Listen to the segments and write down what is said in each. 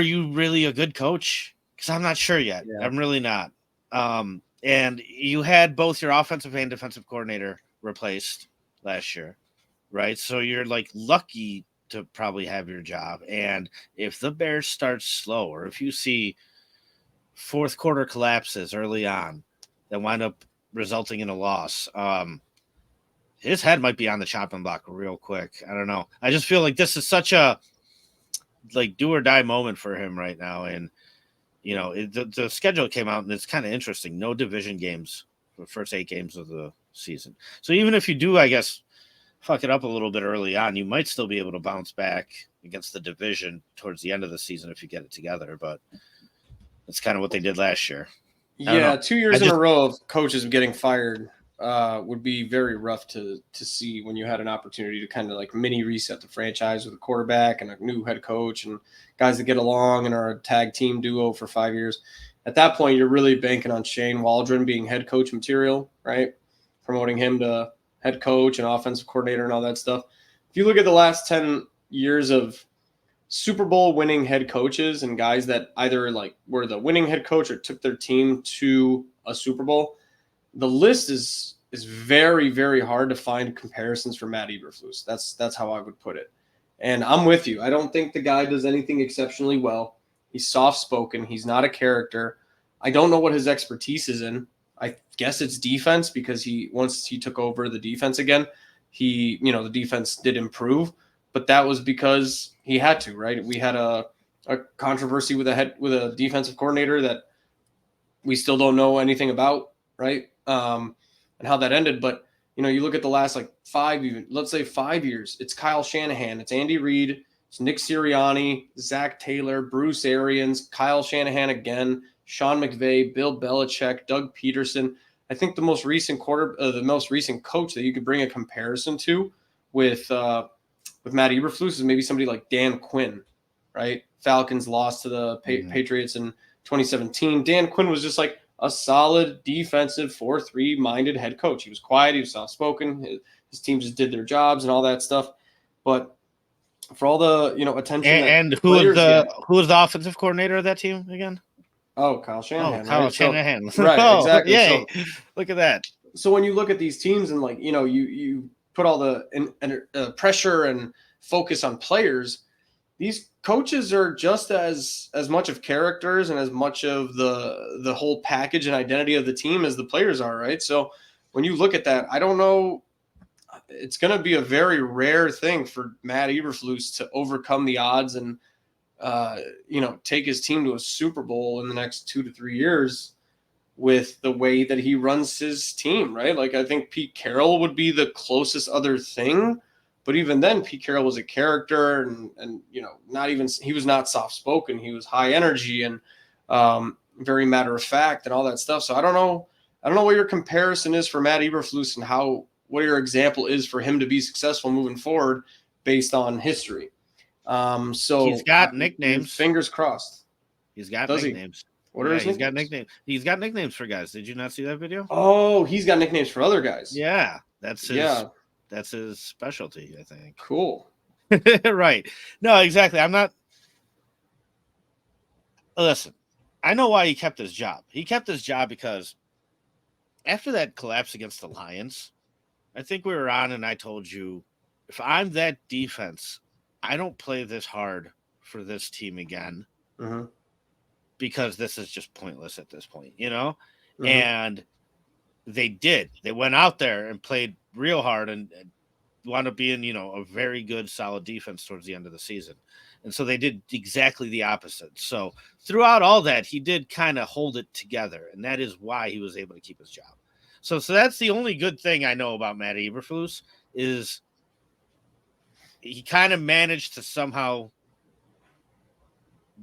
are you really a good coach? Because I'm not sure yet. Yeah. I'm really not. And you had both your offensive and defensive coordinator replaced last year, right? So you're like lucky to probably have your job. And if the Bears start slow, or if you see fourth quarter collapses early on that wind up resulting in a loss, his head might be on the chopping block real quick. I don't know. I just feel like this is such a like do or die moment for him right now. And the schedule came out and it's kind of interesting. No division games for the first 8 games of the season. So even if you do, I guess, fuck it up a little bit early on, you might still be able to bounce back against the division towards the end of the season if you get it together. But that's kind of what they did last year. Yeah, 2 years in a row of coaches getting fired would be very rough to see when you had an opportunity to kind of like mini reset the franchise with a quarterback and a new head coach and guys that get along and are a tag team duo for 5 years. At that point, you're really banking on Shane Waldron being head coach material, right? Promoting him to head coach and offensive coordinator and all that stuff. If you look at the last 10 years of Super Bowl winning head coaches and guys that either like were the winning head coach or took their team to a Super Bowl, the list is very, very hard to find comparisons for Matt Eberflus. That's how I would put it. And I'm with you. I don't think the guy does anything exceptionally well. He's soft-spoken. He's not a character. I don't know what his expertise is in. I guess it's defense because once he took over the defense again, the defense did improve, but that was because he had to, right? We had a controversy with a defensive coordinator that we still don't know anything about, right? And how that ended. But, you look at the last let's say 5 years, it's Kyle Shanahan, it's Andy Reid, it's Nick Sirianni, Zach Taylor, Bruce Arians, Kyle Shanahan again, Sean McVay, Bill Belichick, Doug Peterson. I think the most recent coach that you could bring a comparison to with Matt Eberflus is maybe somebody like Dan Quinn, right? Falcons lost to the Patriots in 2017. Dan Quinn was just like a solid defensive 4-3 minded head coach. He was quiet. He was soft-spoken. His team just did their jobs and all that stuff. But for all the, attention and who was the offensive coordinator of that team again? Oh, Kyle Shanahan. Kyle Shanahan. Right, exactly. Yay. So, look at that. So when you look at these teams and you put all the pressure and focus on players, these coaches are just as much of characters and as much of the whole package and identity of the team as the players are, right? So when you look at that, I don't know. It's going to be a very rare thing for Matt Eberflus to overcome the odds and take his team to a Super Bowl in the next 2 to 3 years with the way that he runs his team, right? Like I think Pete Carroll would be the closest other thing, but even then Pete Carroll was a character and he was not soft-spoken. He was high energy and very matter of fact and all that stuff. So I don't know what your comparison is for Matt Eberflus and what your example is for him to be successful moving forward based on history. So he's got nicknames. Fingers crossed. He's got nicknames. What are his nicknames? Got nicknames. He's got nicknames for guys. Did you not see that video? Oh, he's got nicknames for other guys. Yeah, that's his specialty, I think. Cool. Right. No, exactly. Listen, I know why he kept his job. He kept his job because after that collapse against the Lions, I think we were on and I told you, if I'm that defense, I don't play this hard for this team again. Mm-hmm. Because this is just pointless at this point, Mm-hmm. And they did. They went out there and played real hard and wound up being, a very good, solid defense towards the end of the season. And so they did exactly the opposite. So throughout all that, he did kind of hold it together. And that is why he was able to keep his job. So that's the only good thing I know about Matt Eberflus is he kind of managed to somehow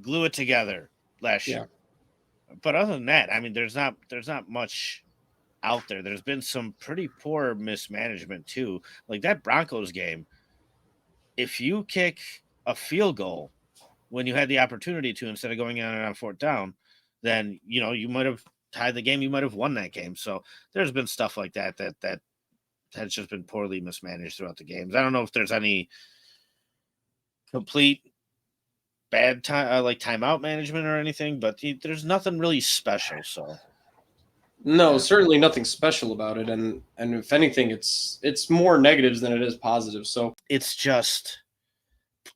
glue it together last year. But other than that, I mean, there's not much out there. There's been some pretty poor mismanagement too. Like that Broncos game, if you kick a field goal when you had the opportunity to instead of going on fourth down, then you might have tied the game. You might have won that game. So there's been stuff like that has just been poorly mismanaged throughout the games. I don't know if there's any complete bad time, like timeout management or anything, but there's nothing really special. So No, yeah. certainly nothing special about it, and if anything, it's more negatives than it is positives. So It's just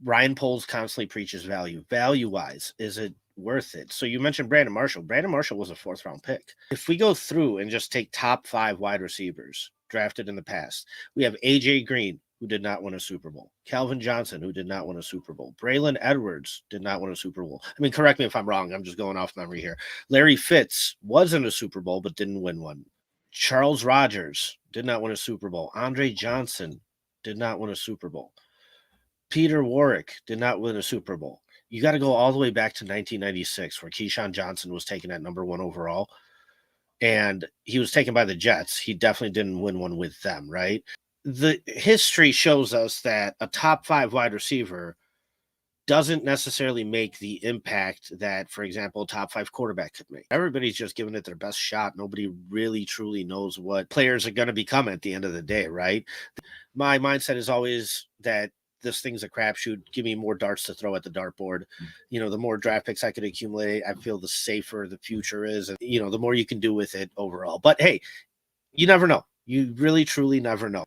Ryan Poles constantly preaches value wise. Is it worth it? So you mentioned Brandon Marshall. Brandon Marshall was a 4th-round pick. If we go through and just take top 5 wide receivers drafted in the past, we have AJ Green, who did not win a Super Bowl. Calvin Johnson, who did not win a Super Bowl. Braylon Edwards did not win a Super Bowl. I mean, correct me if I'm wrong. I'm just going off memory here. Larry Fitz was in a Super Bowl, but didn't win one. Charles Rogers did not win a Super Bowl. Andre Johnson did not win a Super Bowl. Peter Warwick did not win a Super Bowl. You got to go all the way back to 1996, where Keyshawn Johnson was taken at number 1 overall, and he was taken by the Jets. He definitely didn't win one with them, right? The history shows us that a top 5 wide receiver doesn't necessarily make the impact that, for example, a top 5 quarterback could make. Everybody's just giving it their best shot. Nobody really truly knows what players are going to become at the end of the day, right? My mindset is always that this thing's a crapshoot. Give me more darts to throw at the dartboard. The more draft picks I could accumulate, I feel the safer the future is, and the more you can do with it overall. But hey, you never know. You really, truly never know.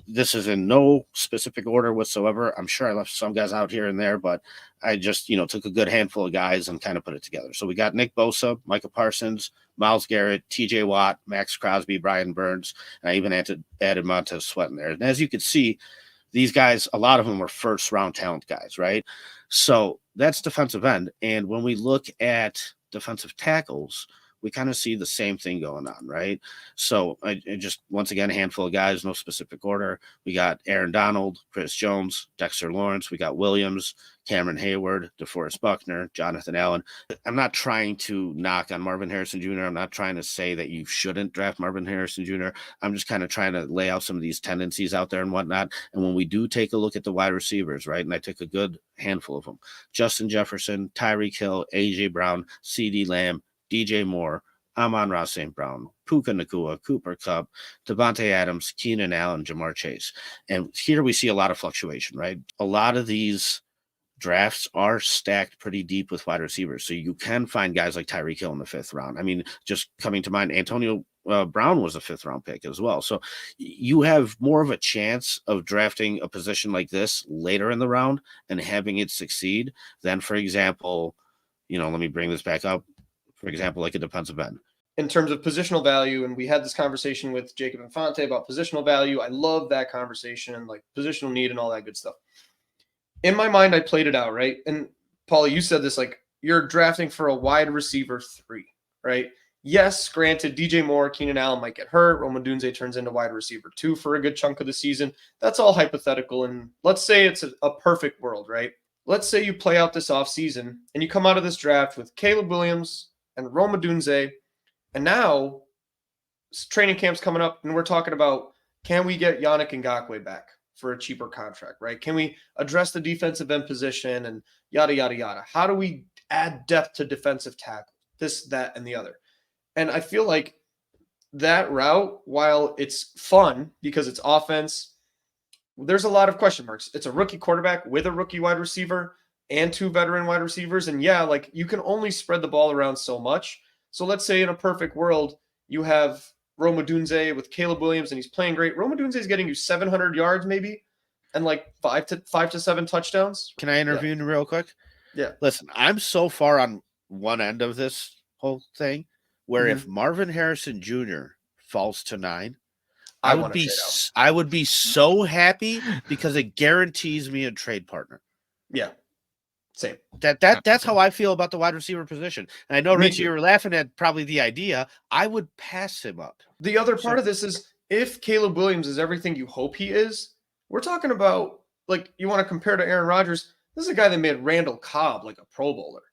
This is in no specific order whatsoever. I'm sure I left some guys out here and there, but I just, took a good handful of guys and kind of put it together. So we got Nick Bosa, Micah Parsons, Myles Garrett, TJ Watt, Max Crosby, Brian Burns, and I even added Montez Sweat in there. And as you can see, these guys, a lot of them were 1st-round talent guys, right? So that's defensive end. And when we look at defensive tackles, we kind of see the same thing going on, right? So I just, once again, a handful of guys, no specific order. We got Aaron Donald, Chris Jones, Dexter Lawrence. We got Williams, Cameron Hayward, DeForest Buckner, Jonathan Allen. I'm not trying to knock on Marvin Harrison Jr. I'm not trying to say that you shouldn't draft Marvin Harrison Jr. I'm just kind of trying to lay out some of these tendencies out there and whatnot. And when we do take a look at the wide receivers, right, and I took a good handful of them, Justin Jefferson, Tyreek Hill, A.J. Brown, C.D. Lamb, DJ Moore, Amon-Ra St. Brown, Puka Nacua, Cooper Kupp, Devontae Adams, Keenan Allen, Jamar Chase. And here we see a lot of fluctuation, right? A lot of these drafts are stacked pretty deep with wide receivers. So you can find guys like Tyreek Hill in the 5th round. I mean, just coming to mind, Antonio Brown was a 5th-round pick as well. So you have more of a chance of drafting a position like this later in the round and having it succeed than, for example, let me bring this back up. For example, like a defensive end. In terms of positional value, and we had this conversation with Jacob Infante about positional value. I love that conversation and like positional need and all that good stuff. In my mind, I played it out, right? And Paulie, you said this, like you're drafting for a wide receiver 3, right? Yes, granted, DJ Moore, Keenan Allen might get hurt. Rome Odunze turns into wide receiver 2 for a good chunk of the season. That's all hypothetical. And let's say it's a perfect world, right? Let's say you play out this offseason and you come out of this draft with Caleb Williams and Rome Odunze, and now training camp's coming up, and we're talking about, can we get Yannick Ngakoue back for a cheaper contract, right? Can we address the defensive end position and yada, yada, yada? How do we add depth to defensive tackle? This, that, and the other. And I feel like that route, while it's fun because it's offense, there's a lot of question marks. It's a rookie quarterback with a rookie wide receiver and 2 veteran wide receivers. And yeah, like you can only spread the ball around so much. So let's say in a perfect world, you have Rome Odunze with Caleb Williams and he's playing great. Rome Odunze is getting you 700 yards maybe and like 5 to 7 touchdowns. Can I intervene real quick? Yeah. Listen, I'm so far on one end of this whole thing where if Marvin Harrison Jr. falls to 9, I would be so happy because it guarantees me a trade partner. Yeah. Same. That's how I feel about the wide receiver position. And I know, Richie, you were laughing at probably the idea. I would pass him up. The other part of this is if Caleb Williams is everything you hope he is, we're talking about, like, you want to compare to Aaron Rodgers. This is a guy that made Randall Cobb like a Pro Bowler.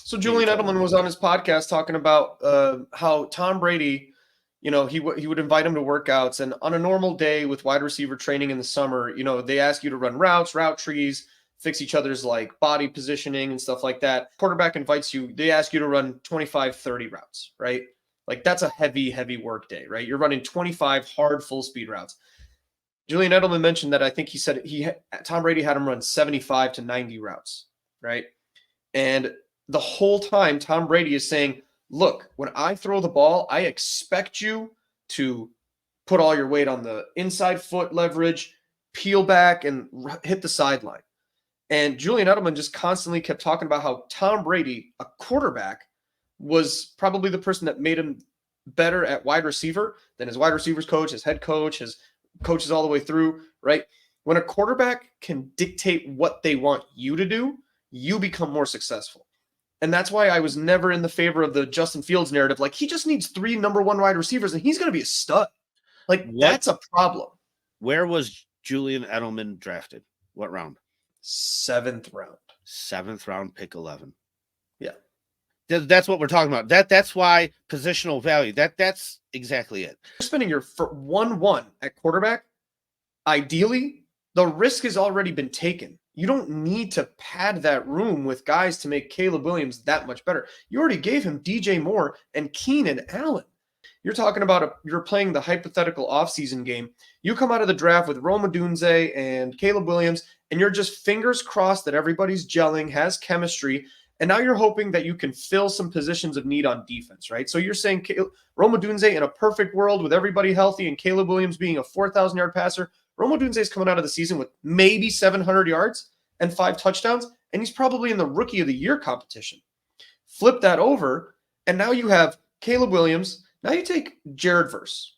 So Julian Edelman was on his podcast talking about how Tom Brady, he would invite him to workouts. And on a normal day with wide receiver training in the summer, they ask you to run routes, route trees, fix each other's like body positioning and stuff like that. Quarterback invites you, they ask you to run 25, 30 routes, right? Like that's a heavy work day, right? You're running 25 hard full speed routes. Julian Edelman mentioned that I think he said Tom Brady had him run 75 to 90 routes right? And the whole time, Tom Brady is saying, look, when I throw the ball, I expect you to put all your weight on the inside foot leverage, peel back, and hit the sideline. And Julian Edelman just constantly kept talking about how Tom Brady, a quarterback, was probably the person that made him better at wide receiver than his wide receivers coach, his head coach, his coaches all the way through, right? When a quarterback can dictate what they want you to do, you become more successful. And that's why I was never in the favor of the Justin Fields narrative. Like, he just needs 3 number 1 wide receivers and he's going to be a stud. Like, that's a problem. Where was Julian Edelman drafted? What round? 7th round. 7th round, pick 11. Yeah. That's what we're talking about. That's why positional value. That's exactly it. You're spending your 1-1 at quarterback. Ideally, the risk has already been taken. You don't need to pad that room with guys to make Caleb Williams that much better. You already gave him DJ Moore and Keenan Allen. You're talking about you're playing the hypothetical offseason game. You come out of the draft with Rome Odunze and Caleb Williams, and you're just fingers crossed that everybody's gelling, has chemistry, and now you're hoping that you can fill some positions of need on defense, right? So you're saying Rome Odunze in a perfect world with everybody healthy and Caleb Williams being a 4,000-yard passer, Rome Odunze is coming out of the season with maybe 700 yards and 5 touchdowns, and he's probably in the Rookie of the Year competition. Flip that over, and now you have Caleb Williams. Now you take Jared Verse,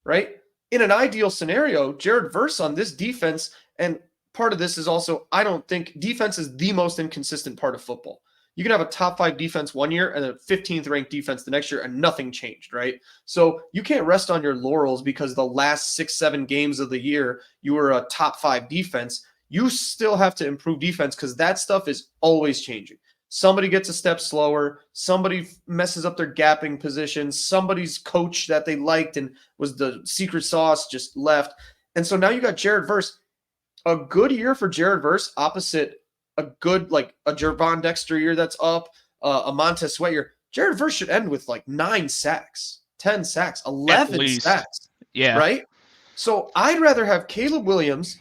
right? In an ideal scenario, Jared Verse on this defense, and part of this is also, I don't think defense is the most inconsistent part of football. You can have a top 5 defense one year and a 15th ranked defense the next year and nothing changed, right? So you can't rest on your laurels because the last 6-7 games of the year, you were a top 5 defense. You still have to improve defense because that stuff is always changing. Somebody gets a step slower. Somebody messes up their gapping positions. Somebody's coach that they liked and was the secret sauce just left. And so now you got Jared Verse. A good year for Jared Verse opposite a good, like a Gervon Dexter year that's up, a Montez Sweat year. Jared Verse should end with like 9 sacks, 10 sacks, 11 sacks. Yeah. Right? So I'd rather have Caleb Williams,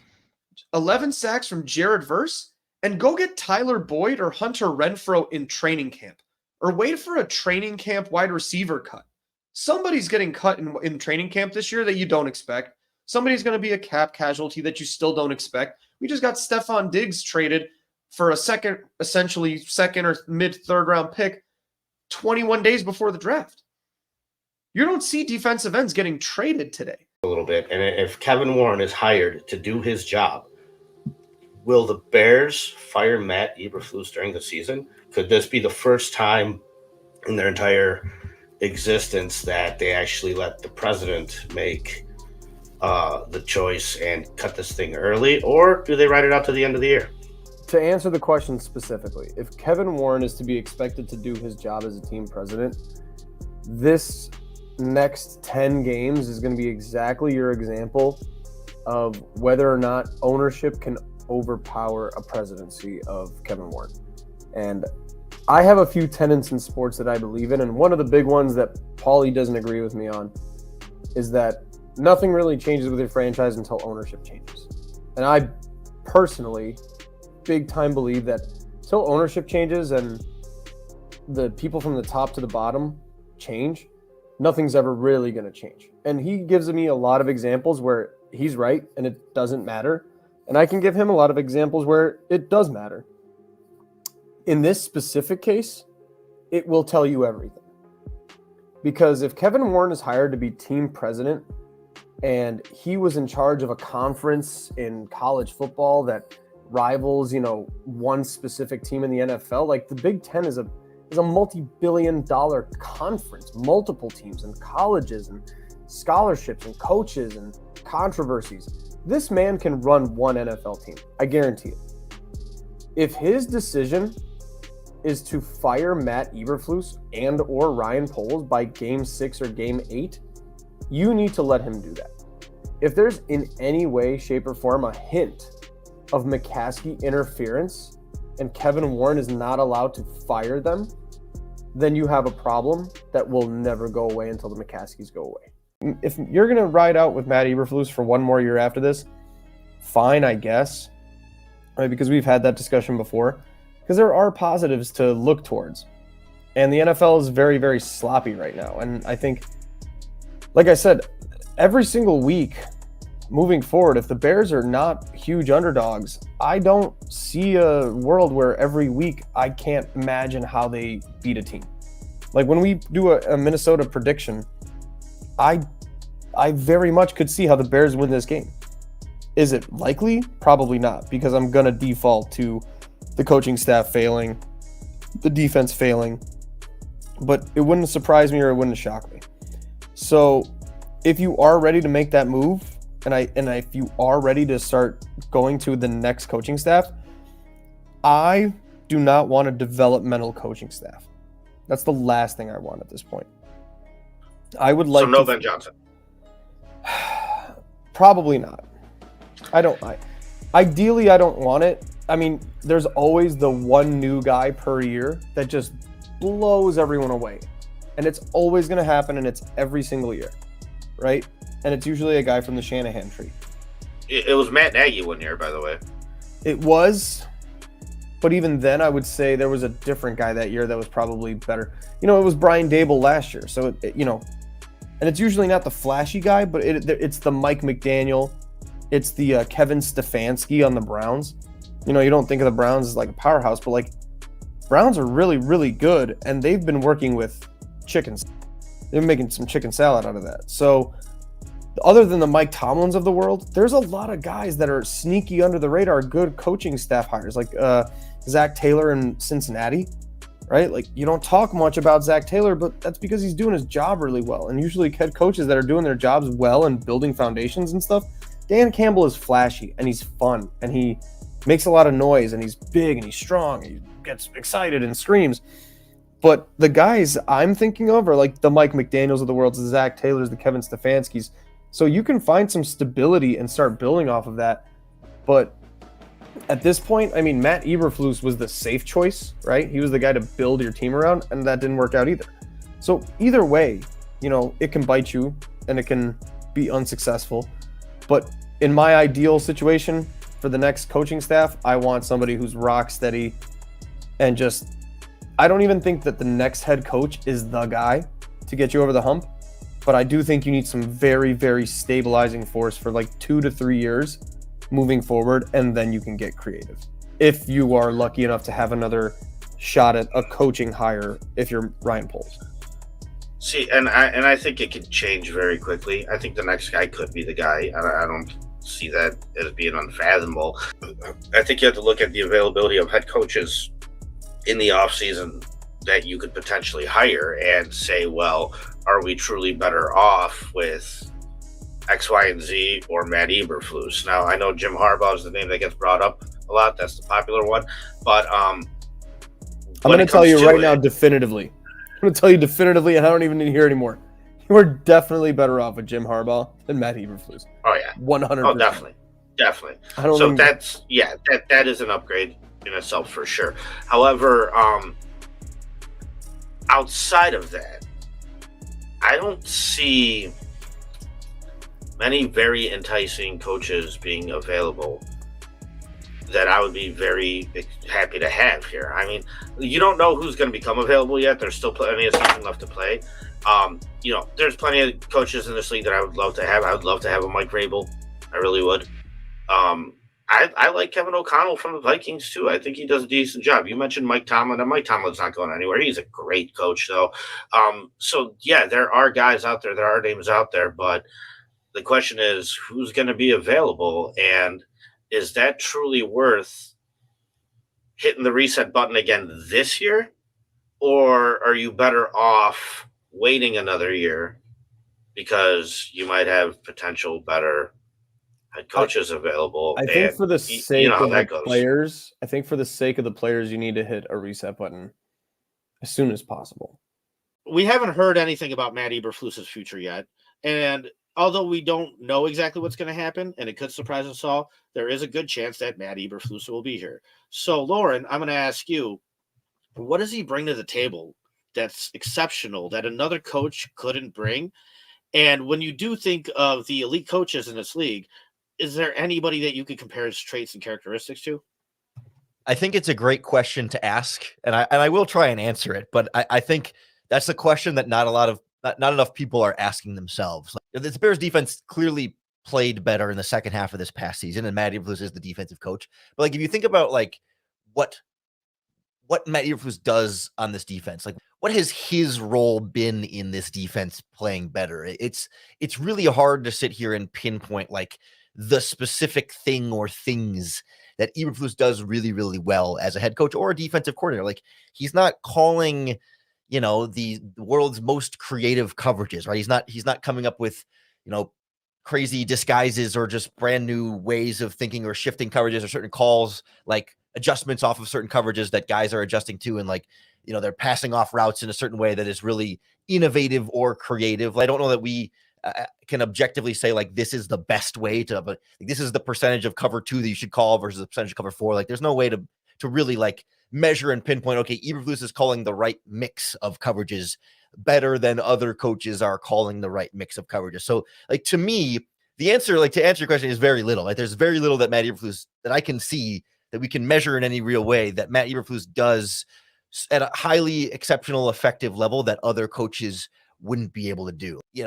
11 sacks from Jared Verse, and go get Tyler Boyd or Hunter Renfrow in training camp, or wait for a training camp wide receiver cut. Somebody's getting cut in training camp this year that you don't expect. Somebody's going to be a cap casualty that you still don't expect. We just got Stephon Diggs traded for a essentially second or mid-third round pick 21 days before the draft. You don't see defensive ends getting traded today. A little bit. And if Kevin Warren is hired to do his job, will the Bears fire Matt Eberflus during the season? Could this be the first time in their entire existence that they actually let the president make the choice and cut this thing early, or do they ride it out to the end of the year? To answer the question specifically, if Kevin Warren is to be expected to do his job as a team president, this next 10 games is going to be exactly your example of whether or not ownership can overpower a presidency of Kevin Warren. And I have a few tenets in sports that I believe in, and one of the big ones that Paulie doesn't agree with me on is that nothing really changes with your franchise until ownership changes. And I personally big time believe that until ownership changes and the people from the top to the bottom change, nothing's ever really going to change. And he gives me a lot of examples where he's right and it doesn't matter. And I can give him a lot of examples where it does matter. In this specific case, it will tell you everything. Because if Kevin Warren is hired to be team president and he was in charge of a conference in college football that rivals, one specific team in the NFL, like the Big Ten is a multi-billion-dollar conference, multiple teams and colleges and scholarships and coaches and controversies. This man can run one NFL team. I guarantee it. If his decision is to fire Matt Eberflus and or Ryan Poles by game 6 or game 8, you need to let him do that. If there's in any way, shape, or form a hint of McCaskey interference and Kevin Warren is not allowed to fire them, then you have a problem that will never go away until the McCaskeys go away. If you're going to ride out with Matt Eberflus for one more year after this, fine, I guess, right? Because we've had that discussion before. because there are positives to look towards. And the NFL is very, very sloppy right now. And I think, like I said, every single week moving forward, if the Bears are not huge underdogs, I don't see a world where every week I can't imagine how they beat a team. Like when we do a Minnesota prediction, I very much could see how the Bears win this game. Is it likely? Probably not, because I'm going to default to the coaching staff failing, the defense failing, but it wouldn't surprise me or it wouldn't shock me. So if you are ready to make that move, and if you are ready to start going to the next coaching staff, I do not want a developmental coaching staff. That's the last thing I want at this point. I would like Ben Johnson. Probably not. Ideally, I don't want it. I mean, there's always the one new guy per year that just blows everyone away. And it's always going to happen, and it's every single year, right? And it's usually a guy from the Shanahan tree. It was Matt Nagy one year, by the way. It was, but even then, I would say there was a different guy that year that was probably better. It was Brian Dable last year. So, and it's usually not the flashy guy, but it's the Mike McDaniel. It's the Kevin Stefanski on the Browns. You don't think of the Browns as like a powerhouse, but like Browns are really, really good, and they've been working with chickens. They've been making some chicken salad out of that. So other than the Mike Tomlins of the world, there's a lot of guys that are sneaky under the radar, good coaching staff hires, like Zach Taylor in Cincinnati, right? Like you don't talk much about Zach Taylor, but that's because he's doing his job really well. And usually head coaches that are doing their jobs well and building foundations and stuff, Dan Campbell is flashy and he's fun and he makes a lot of noise and he's big and he's strong. And he gets excited and screams. But the guys I'm thinking of are like the Mike McDaniels of the world, the Zach Taylors, the Kevin Stefanskis. So you can find some stability and start building off of that. But at this point, I mean, Matt Eberflus was the safe choice, right? He was the guy to build your team around, and that didn't work out either. So either way, it can bite you and it can be unsuccessful. But in my ideal situation for the next coaching staff, I want somebody who's rock steady and just, I don't even think that the next head coach is the guy to get you over the hump. But I do think you need some very, very stabilizing force for like 2 to 3 years moving forward, and then you can get creative. If you are lucky enough to have another shot at a coaching hire, if you're Ryan Poles. See, and I think it could change very quickly. I think the next guy could be the guy. I don't see that as being unfathomable. I think you have to look at the availability of head coaches in the offseason that you could potentially hire and say, well, are we truly better off with X, Y, and Z or Matt Eberflus? Now, I know Jim Harbaugh is the name that gets brought up a lot. That's the popular one. But I'm going to tell you right now definitively. I'm going to tell you definitively, and I don't even need to hear anymore. You are definitely better off with Jim Harbaugh than Matt Eberflus. Oh, yeah. 100%. Oh, definitely. That is an upgrade in itself for sure. However, outside of that, I don't see many very enticing coaches being available that I would be very happy to have here. I mean, you don't know who's going to become available yet. There's still plenty of season left to play. There's plenty of coaches in this league that I would love to have. I would love to have a Mike Vrabel. I really would. I like Kevin O'Connell from the Vikings too. I think he does a decent job. You mentioned Mike Tomlin, and Mike Tomlin's not going anywhere. He's a great coach, though. So yeah, there are guys out there. There are names out there, but the question is, who's going to be available, and is that truly worth hitting the reset button again this year, or are you better off waiting another year because you might have potential better head coaches available? I think for the sake of the players, I think for the sake of the players, you need to hit a reset button as soon as possible. We haven't heard anything about Matt Eberflus's future yet, and although we don't know exactly what's going to happen, and it could surprise us all, there is a good chance that Matt Eberflus will be here. So, Lauren, I'm going to ask you, what does he bring to the table that's exceptional that another coach couldn't bring? And when you do think of the elite coaches in this league, is there anybody that you could compare his traits and characteristics to? I think it's a great question to ask, and I will try and answer it. But I think that's a question that not enough people are asking themselves. Like, the Bears defense clearly played better in the second half of this past season, and Matt Eberflus is the defensive coach. But like, if you think about like what Matt Eberflus does on this defense, like what has his role been in this defense playing better? It's really hard to sit here and pinpoint like the specific thing or things that Eberflus does really, really well as a head coach or a defensive coordinator. Like, he's not calling, the world's most creative coverages, right? He's not coming up with, crazy disguises or just brand new ways of thinking or shifting coverages or certain calls, like adjustments off of certain coverages that guys are adjusting to. And like, they're passing off routes in a certain way that is really innovative or creative. I don't know that we can objectively say like this is the best way to, but like, this is the percentage of cover 2 that you should call versus the percentage of cover 4. Like, there's no way to really like measure and pinpoint, okay, Eberflus is calling the right mix of coverages better than other coaches are calling the right mix of coverages. So like, to me, the answer, like, to answer your question, is very little. Like, there's very little that Matt Eberflus that I can see that we can measure in any real way that Matt Eberflus does at a highly exceptional, effective level that other coaches wouldn't be able to do. I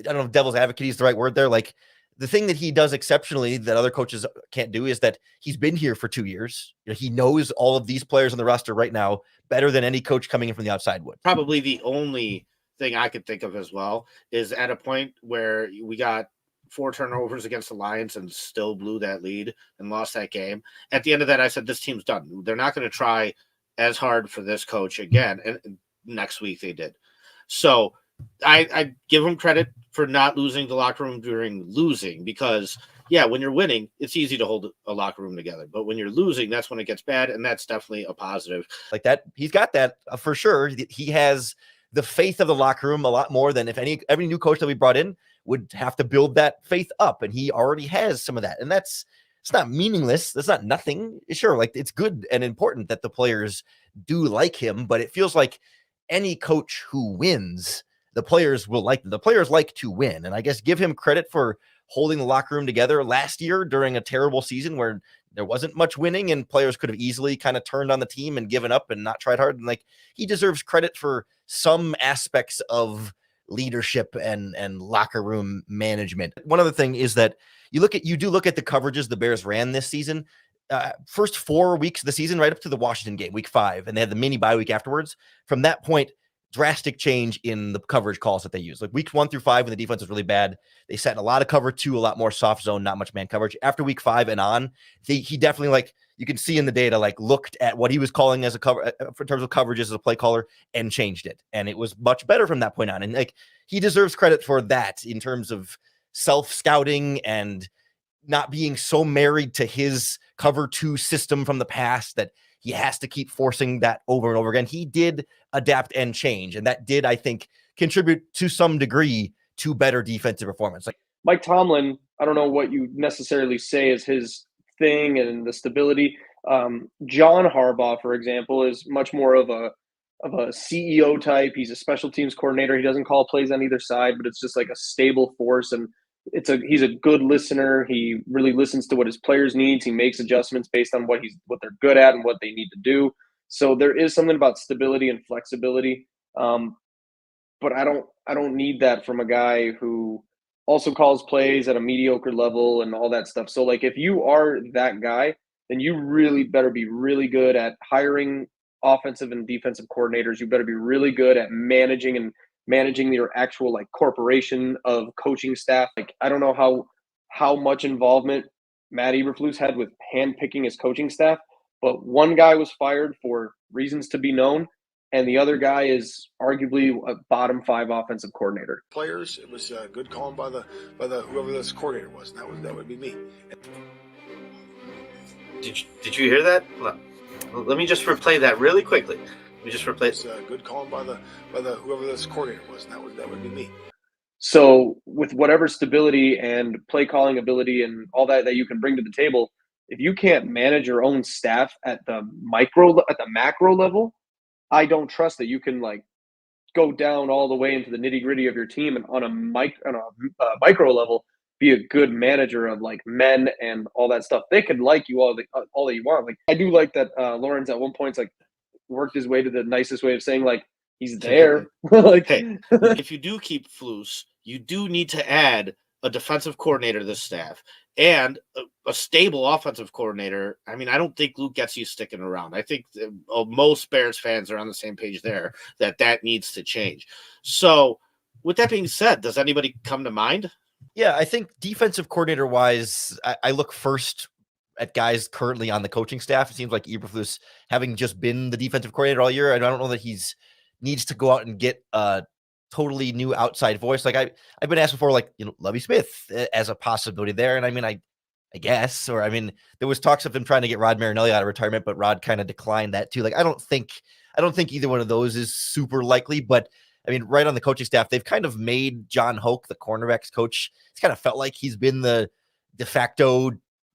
don't know if devil's advocate is the right word there. Like, the thing that he does exceptionally that other coaches can't do is that he's been here for 2 years. He knows all of these players on the roster right now better than any coach coming in from the outside would. Probably the only thing I could think of as well is at a point where we got 4 turnovers against the Lions and still blew that lead and lost that game. At the end of that, I said, this team's done. They're not going to try as hard for this coach again. And next week they did. So I give him credit for not losing the locker room during losing, because when you're winning, it's easy to hold a locker room together. But when you're losing, that's when it gets bad. And that's definitely a positive. Like that, he's got that for sure. He has the faith of the locker room a lot more than if every new coach that we brought in would have to build that faith up. And he already has some of that. And it's not meaningless. That's not nothing. Sure, like, it's good and important that the players do like him, but it feels like any coach who wins, the players will like them. The players like to win. And I guess give him credit for holding the locker room together last year during a terrible season where there wasn't much winning and players could have easily kind of turned on the team and given up and not tried hard. And like, he deserves credit for some aspects of leadership and locker room management. One other thing is that you do look at the coverages the Bears ran this season. First 4 weeks of the season, right up to the Washington game, week 5, and they had the mini bye week afterwards. From that point, drastic change in the coverage calls that they use. Like, weeks 1 through 5, when the defense was really bad, they set a lot of cover 2, a lot more soft zone, not much man coverage. After week 5 and on, he definitely, like, you can see in the data, like, looked at what he was calling as a cover in terms of coverages as a play caller and changed it. And it was much better from that point on. And like, he deserves credit for that in terms of self-scouting and not being so married to his cover 2 system from the past that he has to keep forcing that over and over again. He did adapt and change, and that did, I think, contribute to some degree to better defensive performance. Like, Mike Tomlin, I don't know what you necessarily say is his thing and the stability. John Harbaugh, for example, is much more of a CEO type. He's a special teams coordinator. He doesn't call plays on either side, but it's just like a stable force, and he's a good listener. He really listens to what his players needs. He makes adjustments based on what they're good at and what they need to do. So there is something about stability and flexibility. But I don't need that from a guy who also calls plays at a mediocre level and all that stuff. So like, if you are that guy, then you really better be really good at hiring offensive and defensive coordinators. You better be really good at managing your actual like corporation of coaching staff. Like, I don't know how much involvement Matt Eberflus had with handpicking his coaching staff, but one guy was fired for reasons to be known, and the other guy is arguably a bottom 5 offensive coordinator. Players, it was a good call by the whoever this coordinator was. That would be me. Did you hear that? Let me just replay that really quickly. We just replaced a good call by the whoever this coordinator was. That would be me. So with whatever stability and play calling ability and all that you can bring to the table, if you can't manage your own staff at the macro level, I don't trust that you can like go down all the way into the nitty gritty of your team and on a micro level be a good manager of like men and all that stuff. They could like you all that you want. Like I do like that Lawrence at one point like worked his way to the nicest way of saying like he's there. Like Hey, if you do keep Flus, you do need to add a defensive coordinator to this staff and a stable offensive coordinator. I mean, I don't think Luke gets you sticking around. I think most Bears fans are on the same page there that needs to change. So, with that being said, does anybody come to mind? Yeah, I think defensive coordinator wise, I look first at guys currently on the coaching staff. It seems like Eberflus, having just been the defensive coordinator all year, I don't know that he's needs to go out and get a totally new outside voice. Like I've been asked before, like, Lovie Smith as a possibility there. And I mean, I guess, or I mean, there was talks of him trying to get Rod Marinelli out of retirement, but Rod kind of declined that too. Like, I don't think either one of those is super likely, but I mean, right on the coaching staff, they've kind of made John Hoke, the cornerbacks coach. It's kind of felt like he's been the de facto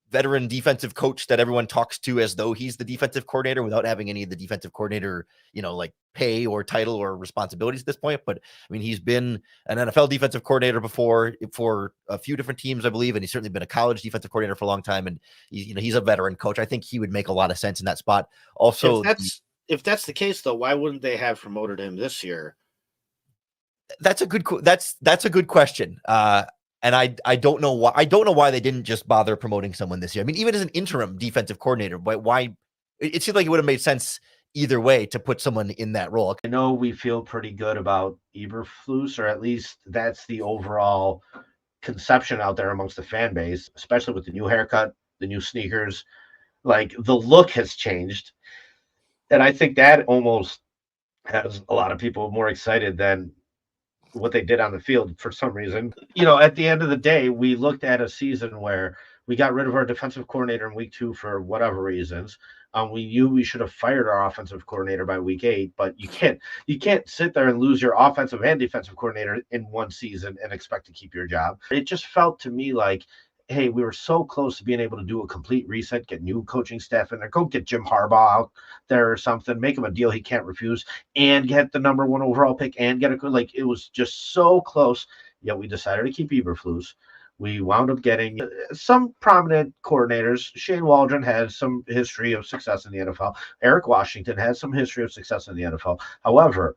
veteran defensive coach that everyone talks to as though he's the defensive coordinator without having any of the defensive coordinator, like pay or title or responsibilities at this point. But I mean, he's been an NFL defensive coordinator before for a few different teams, I believe. And he's certainly been a college defensive coordinator for a long time. And he's a veteran coach. I think he would make a lot of sense in that spot. Also, if that's the case though, why wouldn't they have promoted him this year? That's a good question. And I don't know why. I don't know why they didn't just bother promoting someone this year. I mean, even as an interim defensive coordinator, why? It seemed like it would have made sense either way to put someone in that role. I know we feel pretty good about Eberflus, or at least that's the overall conception out there amongst the fan base, especially with the new haircut, the new sneakers. Like, the look has changed. And I think that almost has a lot of people more excited than what they did on the field for some reason. At the end of the day, we looked at a season where we got rid of our defensive coordinator in week 2 for whatever reasons. We knew we should have fired our offensive coordinator by week 8, but you can't sit there and lose your offensive and defensive coordinator in one season and expect to keep your job. It just felt to me like, hey, we were so close to being able to do a complete reset, get new coaching staff in there, go get Jim Harbaugh out there or something, make him a deal he can't refuse, and get the number 1 overall pick and get it was just so close. Yet we decided to keep Eberflus. We wound up getting some prominent coordinators. Shane Waldron has some history of success in the NFL. Eric Washington has some history of success in the NFL. However,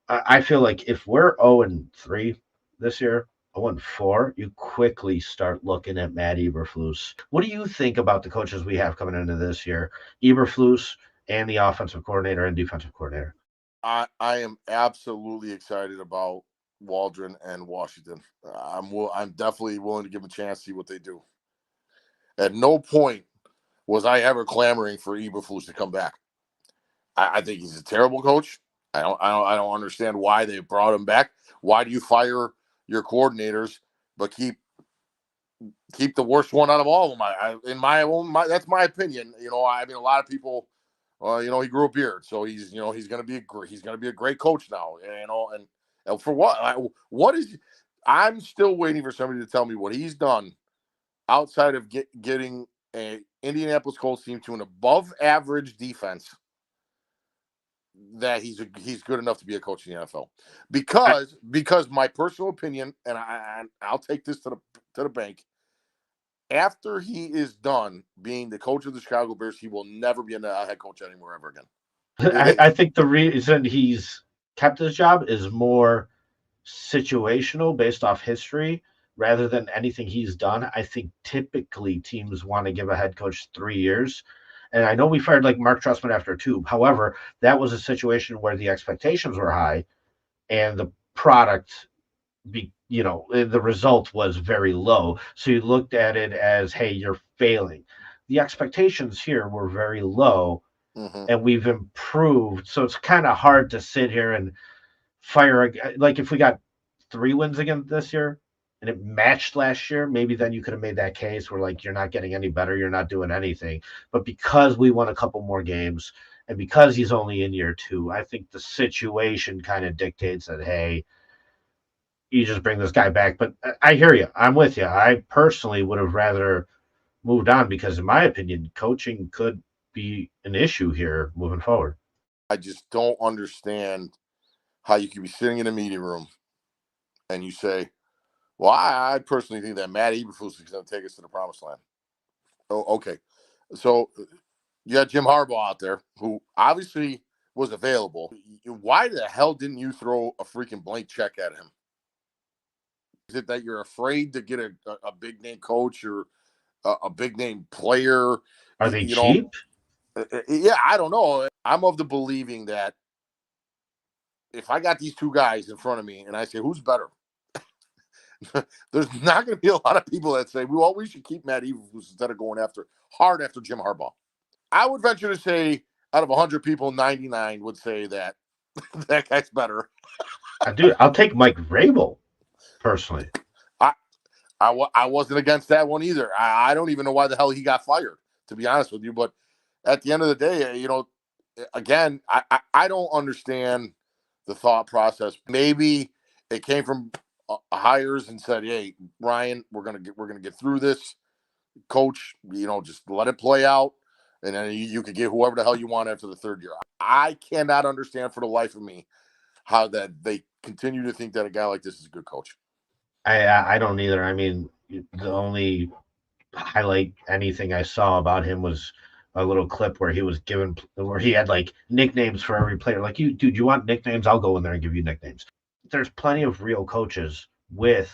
I feel like if we're 0-3 this year, 0-4, you quickly start looking at Matt Eberflus. What do you think about the coaches we have coming into this year, Eberflus and the offensive coordinator and defensive coordinator? I am absolutely excited about Waldron and Washington. I'm definitely willing to give them a chance to see what they do. At no point was I ever clamoring for Eberflus to come back. I think he's a terrible coach. I don't understand why they brought him back. Why do you fire your coordinators but keep the worst one out of all of them? That's my opinion. I mean, a lot of people, he grew a beard, so he's going to be a great coach now. And for what is? I'm still waiting for somebody to tell me what he's done outside of getting a Indianapolis Colts team to an above average defense, that he's good enough to be a coach in the NFL. Because my personal opinion, and I'll take this to the bank, after he is done being the coach of the Chicago Bears, he will never be a head coach anywhere ever again. I think the reason he's kept his job is more situational based off history rather than anything he's done. I think typically teams want to give a head coach 3 years. And I know we fired like Mark Trestman after 2. However, that was a situation where the expectations were high and the product, the result was very low. So you looked at it as, hey, you're failing. The expectations here were very low, and we've improved. So it's kind of hard to sit here and fire. Like if we got 3 wins again this year, and it matched last year, maybe then you could have made that case where like you're not getting any better, you're not doing anything. But because we won a couple more games and because he's only in year 2, I think the situation kind of dictates that, hey, you just bring this guy back. But I hear you. I'm with you. I personally would have rather moved on because, in my opinion, coaching could be an issue here moving forward. I just don't understand how you could be sitting in a meeting room and you say, Well, I personally think that Matt Eberflus is going to take us to the promised land. Oh, okay. So you got Jim Harbaugh out there, who obviously was available. Why the hell didn't you throw a freaking blank check at him? Is it that you're afraid to get a big name coach or a big name player? Are they cheap? Yeah, I don't know. I'm of the believing that if I got these two guys in front of me and I say, who's better? There's not going to be a lot of people that say, well, we should keep Matt Eberflus instead of going hard after Jim Harbaugh. I would venture to say out of 100 people, 99 would say that that guy's better. Dude, I'll take Mike Vrabel, personally. I wasn't against that one either. I don't even know why the hell he got fired, to be honest with you. But at the end of the day, again, I don't understand the thought process. Maybe it came from hires and said, "Hey, Ryan, we're gonna get through this. Coach, just let it play out, and then you could get whoever the hell you want after the third year." I cannot understand for the life of me how that they continue to think that a guy like this is a good coach. I don't either. I mean, the only highlight anything I saw about him was a little clip where he had like nicknames for every player. Like, you want nicknames? I'll go in there and give you nicknames. There's plenty of real coaches with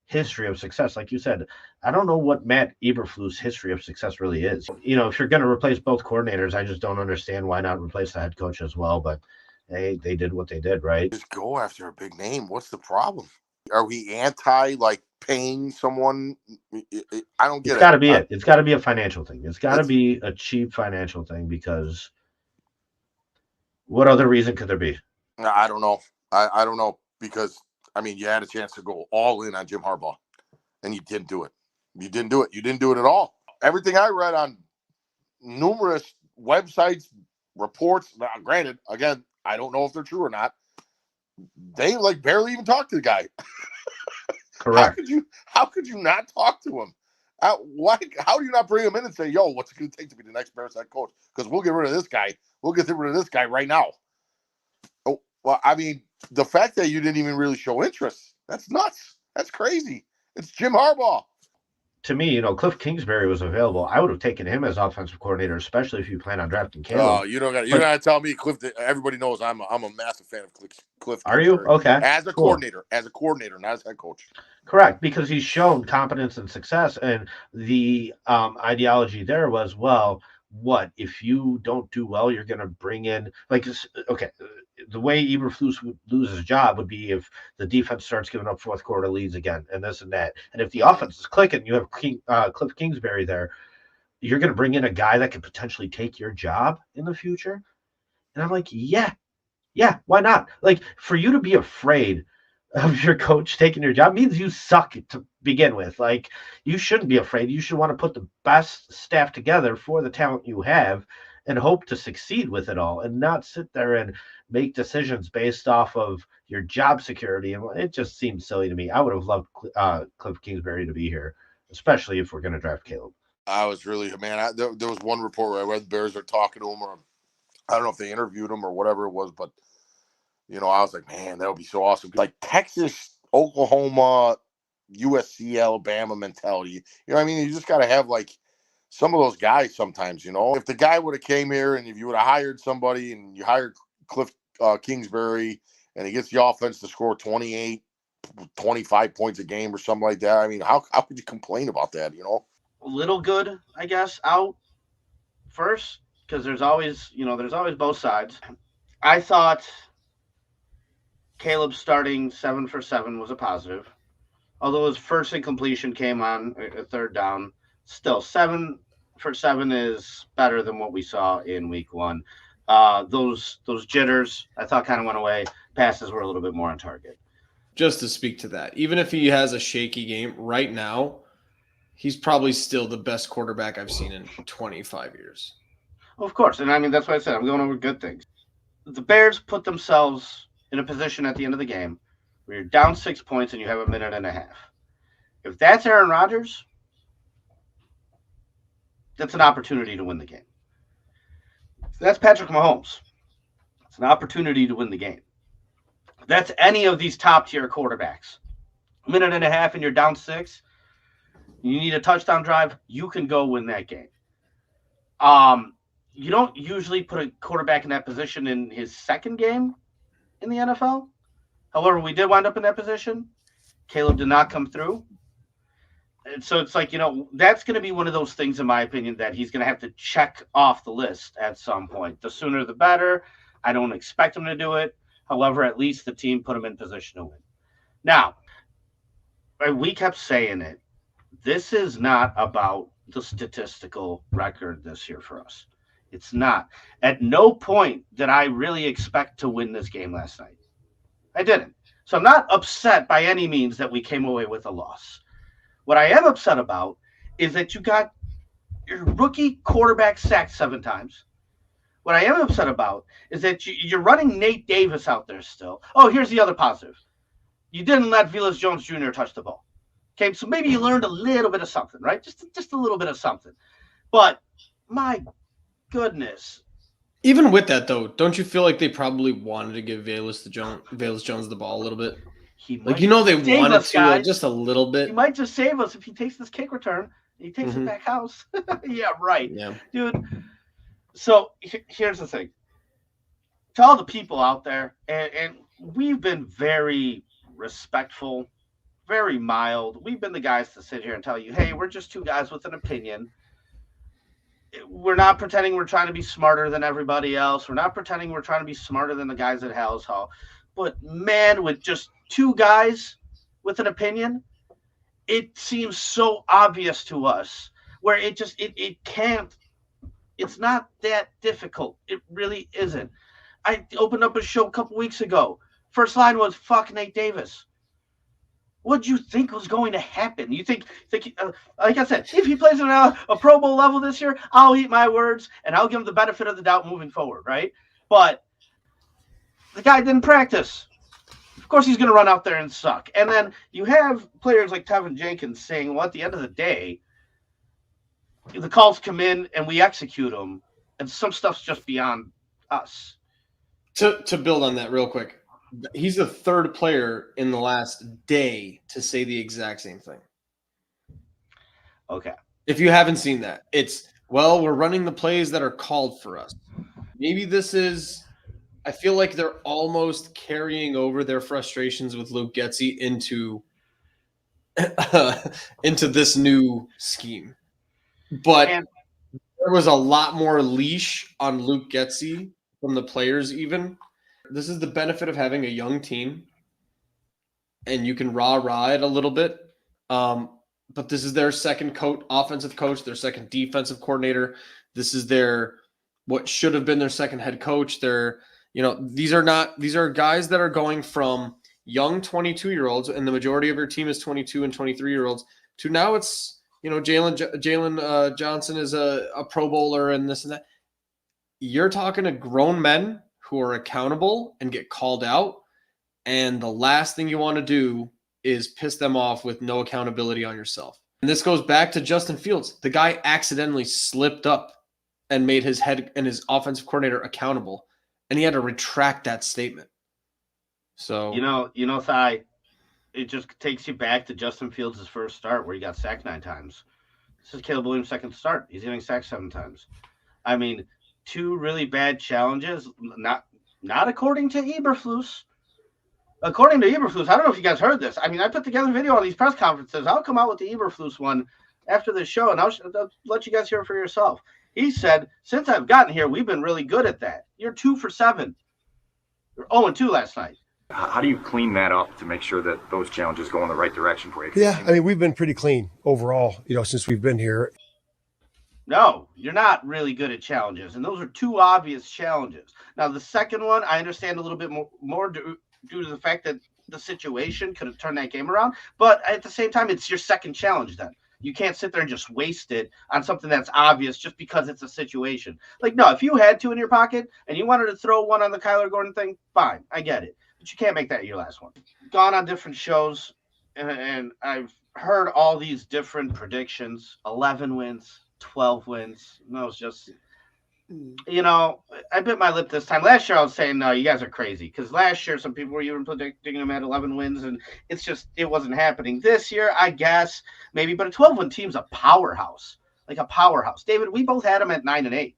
history of success. Like you said, I don't know what Matt Eberflus' history of success really is. If you're going to replace both coordinators, I just don't understand why not replace the head coach as well. But they did what they did, right? Just go after a big name. What's the problem? Are we anti paying someone? I don't get it. It's got to be it. It's got to be a financial thing. It's got to be a cheap financial thing, because what other reason could there be? I don't know. I don't know, because you had a chance to go all in on Jim Harbaugh, and you didn't do it. You didn't do it. You didn't do it at all. Everything I read on numerous websites, reports. Now, granted, again, I don't know if they're true or not. They barely even talked to the guy. Correct. How could you not talk to him? How do you not bring him in and say, "Yo, what's it going to take to be the next Bears head coach? Because we'll get rid of this guy. We'll get rid of this guy right now." Oh, well, the fact that you didn't even really show interest, that's nuts. That's crazy. It's Jim Harbaugh. To me, Cliff Kingsbury was available. I would have taken him as offensive coordinator, especially if you plan on drafting Caleb. Oh, you don't got to tell me Cliff. Everybody knows I'm a massive fan of Cliff. Are you? Okay. As a coordinator, not as head coach. Correct, because he's shown competence and success, and the ideology there was, well, what if you don't do well, you're going to bring in the way Eberflus would lose his job would be if the defense starts giving up fourth quarter leads again, and this and that. And if the offense is clicking, you have Cliff Kingsbury there, you're going to bring in a guy that could potentially take your job in the future. And I'm like, yeah, why not? Like, for you to be afraid of your coach taking your job means you suck to begin with. Like, you shouldn't be afraid. You should want to put the best staff together for the talent you have and hope to succeed with it all, and not sit there and make decisions based off of your job security. And it just seems silly to me. I would have loved Cliff Kingsbury to be here, especially if we're going to draft Caleb. I was really, there was one report where I read the Bears are talking to him, or I don't know if they interviewed him or whatever it was, but I was like, man, that would be so awesome. Like Texas, Oklahoma, USC, Alabama mentality. You know what I mean? You just got to have some of those guys sometimes, If the guy would have came here and if you would have hired somebody and you hired Cliff Kingsbury and he gets the offense to score 28, 25 points a game or something like that, how could you complain about that, A little good, I guess, out first, because there's always both sides. I thought Caleb starting 7 for 7 was a positive, although his first incompletion came on a third down. Still, 7 for 7 is better than what we saw in week 1. Those jitters, I thought, kind of went away. Passes were a little bit more on target. Just to speak to that, even if he has a shaky game right now, he's probably still the best quarterback I've seen in 25 years. Of course, and that's why I said I'm going over good things. The Bears put themselves in a position at the end of the game where you're down 6 points and you have a minute and a half. If that's Aaron Rodgers, that's an opportunity to win the game. If that's Patrick Mahomes, it's an opportunity to win the game. If that's any of these top-tier quarterbacks, minute and a half and you're down 6, you need a touchdown drive, you can go win that game. You don't usually put a quarterback in that position in his second game in the NFL. However, we did wind up in that position. Caleb did not come through. And so it's like, that's going to be one of those things, in my opinion, that he's going to have to check off the list at some point. The sooner the better. I don't expect him to do it. However, at least the team put him in position to win. Now, we kept saying it. This is not about the statistical record this year for us. It's not. At no point did I really expect to win this game last night. I didn't. So I'm not upset by any means that we came away with a loss. What I am upset about is that you got your rookie quarterback sacked 7 times. What I am upset about is that you're running Nate Davis out there still. Oh, here's the other positive. You didn't let Velus Jones Jr. touch the ball. Okay, so maybe you learned a little bit of something, right? Just a little bit of something. But my goodness. Even with that, though, don't you feel like they probably wanted to give Velus Jones the ball a little bit? They wanted to, like, just a little bit. He might just save us if he takes this kick return. He takes it back house. Yeah, right. Yeah. Dude. So here's the thing. To all the people out there, and we've been very respectful, very mild. We've been the guys to sit here and tell you, hey, we're just 2 guys with an opinion. We're not pretending we're trying to be smarter than everybody else. We're not pretending we're trying to be smarter than the guys at Hal's Hall. But, man, with just 2 guys with an opinion, it seems so obvious to us where it can't. It's not that difficult. It really isn't. I opened up a show a couple weeks ago. First line was, fuck Nate Davis. What did you think was going to happen? You think like I said, if he plays at a Pro Bowl level this year, I'll eat my words and I'll give him the benefit of the doubt moving forward, right? But the guy didn't practice. Of course he's going to run out there and suck. And then you have players like Tevin Jenkins saying, well, at the end of the day, the calls come in and we execute them, and some stuff's just beyond us. To build on that real quick, he's the 3rd player in the last day to say the exact same thing. Okay. If you haven't seen that, it's, well, we're running the plays that are called for us. Maybe this is, I feel like they're almost carrying over their frustrations with Luke Getsy into this new scheme. But there was a lot more leash on Luke Getsy from the players even. This is the benefit of having a young team, and you can rah-rah it a little bit. But this is their second offensive coach, their second defensive coordinator. This is what should have been their second head coach. These are guys that are going from young 22-year-olds, and the majority of your team is 22 and 23-year-olds, to now it's, Jalen Johnson is a Pro Bowler and this and that. You're talking to grown men who are accountable and get called out, and the last thing you want to do is piss them off with no accountability on yourself. And this goes back to Justin Fields. The guy accidentally slipped up and made his head and his offensive coordinator accountable, and he had to retract that statement. So Thai, it just takes you back to Justin Fields' first start where he got sacked 9 times. This is Caleb Williams' second start. He's getting sacked 7 times. I mean, 2 really bad challenges, not according to Eberflus. According to Eberflus, I don't know if you guys heard this. I mean, I put together a video on these press conferences. I'll come out with the Eberflus one after this show, and I'll let you guys hear it for yourself. He said, since I've gotten here, we've been really good at that. You're 2 for 7. You're 0-2 last night. How do you clean that up to make sure that those challenges go in the right direction for you? Yeah, I mean, we've been pretty clean overall, since we've been here. No, you're not really good at challenges, and those are 2 obvious challenges. Now, the second one, I understand a little bit more due to the fact that the situation could have turned that game around, but at the same time, it's your second challenge then. You can't sit there and just waste it on something that's obvious just because it's a situation. Like, no, if you had 2 in your pocket and you wanted to throw one on the Kyler Gordon thing, fine, I get it. But you can't make that your last one. Gone on different shows, and I've heard all these different predictions, 11 wins, 12 wins. No, it's just you know, I bit my lip this time. Last year I was saying, no, you guys are crazy. Because last year some people were even predicting them at 11 wins, and it wasn't happening. This year, I guess, maybe, but a 12-win team's a powerhouse. Like a powerhouse. David, we both had them at 9-8.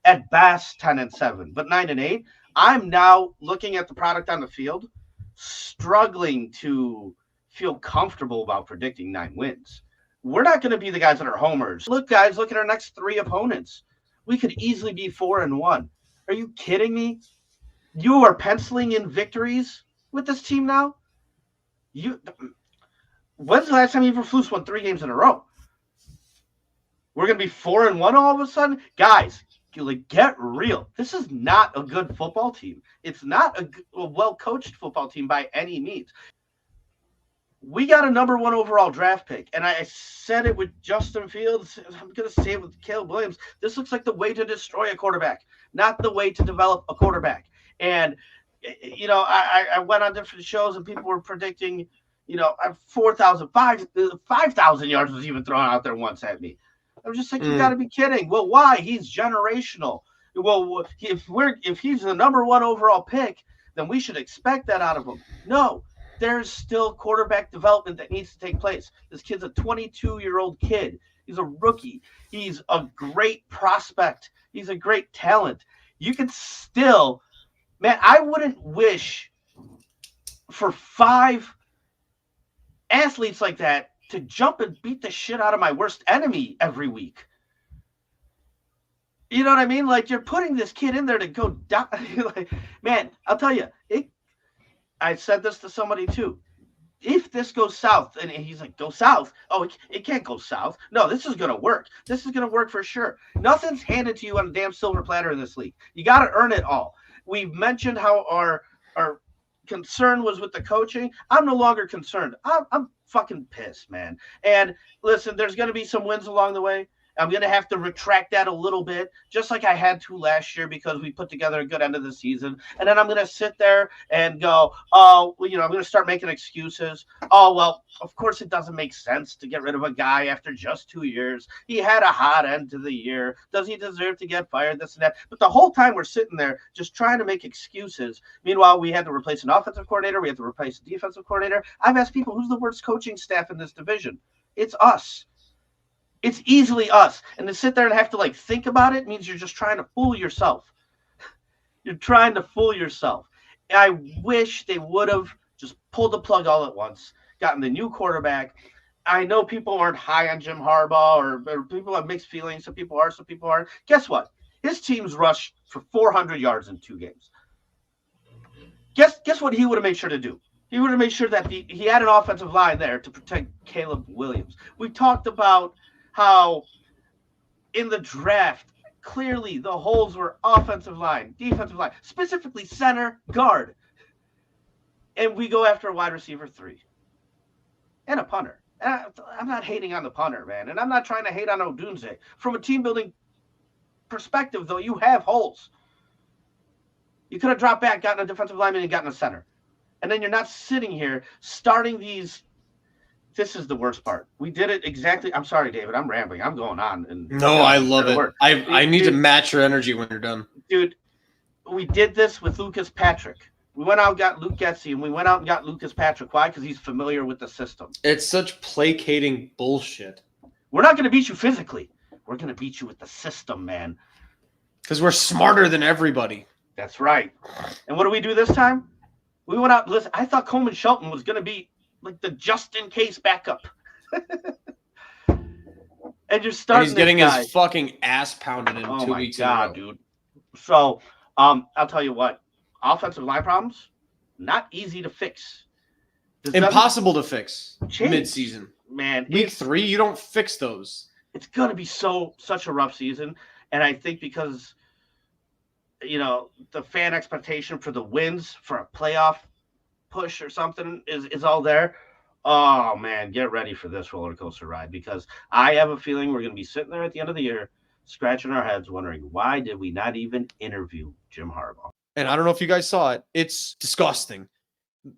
At best, 10-7. But 9-8, I'm now looking at the product on the field, struggling to feel comfortable about predicting 9 wins. We're not going to be the guys that are homers. Look, guys, look at our next 3 opponents. We could easily be 4-1. Are you kidding me? You are penciling in victories with this team now? When's the last time Eberflus won 3 games in a row? We're going to be 4-1 all of a sudden? Guys, get real. This is not a good football team. It's not a well-coached football team by any means. We got a number 1 overall draft pick, and I said it with Justin Fields. I'm going to say it with Caleb Williams. This looks like the way to destroy a quarterback, not the way to develop a quarterback. And, you know, I went on different shows, and people were predicting, you know, 5,000 yards was even thrown out there once at me. I was just like, you got to be kidding. Well, why? He's generational. Well, if he's the number 1 overall pick, then we should expect that out of him. No. There's still quarterback development that needs to take place. This kid's a 22-year-old kid. He's a rookie. He's a great prospect. He's a great talent. You can still, man, I wouldn't wish for 5 athletes like that to jump and beat the shit out of my worst enemy every week. You know what I mean? Like, you're putting this kid in there to go down. Like, man, I'll tell you, I said this to somebody too. If this goes south, and he's like, go south. Oh, it can't go south. No, this is going to work. This is going to work for sure. Nothing's handed to you on a damn silver platter in this league. You got to earn it all. We've mentioned how our concern was with the coaching. I'm no longer concerned. I'm fucking pissed, man. And listen, there's going to be some wins along the way. I'm going to have to retract that a little bit, just like I had to last year because we put together a good end of the season. And then I'm going to sit there and go, oh, well, you know, I'm going to start making excuses. Oh, well, of course it doesn't make sense to get rid of a guy after just 2 years. He had a hot end to the year. Does he deserve to get fired, this and that? But the whole time we're sitting there just trying to make excuses. Meanwhile, we had to replace an offensive coordinator. We had to replace a defensive coordinator. I've asked people, who's the worst coaching staff in this division? It's us. It's easily us. And to sit there and have to like think about it means you're just trying to fool yourself. You're trying to fool yourself. I wish they would have just pulled the plug all at once, gotten the new quarterback. I know people aren't high on Jim Harbaugh or people have mixed feelings. Some people are, some people aren't. Guess what? His team's rushed for 400 yards in 2 games. Guess what he would have made sure to do? He would have made sure that he had an offensive line there to protect Caleb Williams. We talked about how in the draft, clearly the holes were offensive line, defensive line, specifically center, guard. And we go after a wide receiver 3 and a punter. And I'm not hating on the punter, man. And I'm not trying to hate on Odunze. From a team building perspective, though, you have holes. You could have dropped back, gotten a defensive lineman, and gotten a center. And then you're not sitting here starting these. This is the worst part. We did it exactly. I'm sorry, David. I'm rambling. I'm going on. No, I love it. I need to match your energy when you're done. Dude, we did this with Lucas Patrick. We went out and got Luke Getsy, and we went out and got Lucas Patrick. Why? Because he's familiar with the system. It's such placating bullshit. We're not going to beat you physically. We're going to beat you with the system, man. Because we're smarter than everybody. That's right. And what do we do this time? We went out. Listen, I thought Coleman Shelton was going to be like the just-in-case backup. And you're starting. And he's getting his fucking ass pounded in 2 weeks. Oh my god, dude. So, I'll tell you what. Offensive line problems, not easy to fix. Impossible to fix mid-season. Man, week 3, you don't fix those. It's going to be such a rough season. And I think because, you know, the fan expectation for the wins for a playoff push or something is all there. Oh, man, get ready for this roller coaster ride, because I have a feeling we're going to be sitting there at the end of the year scratching our heads wondering, why did we not even interview Jim Harbaugh? And I don't know if you guys saw it. It's disgusting.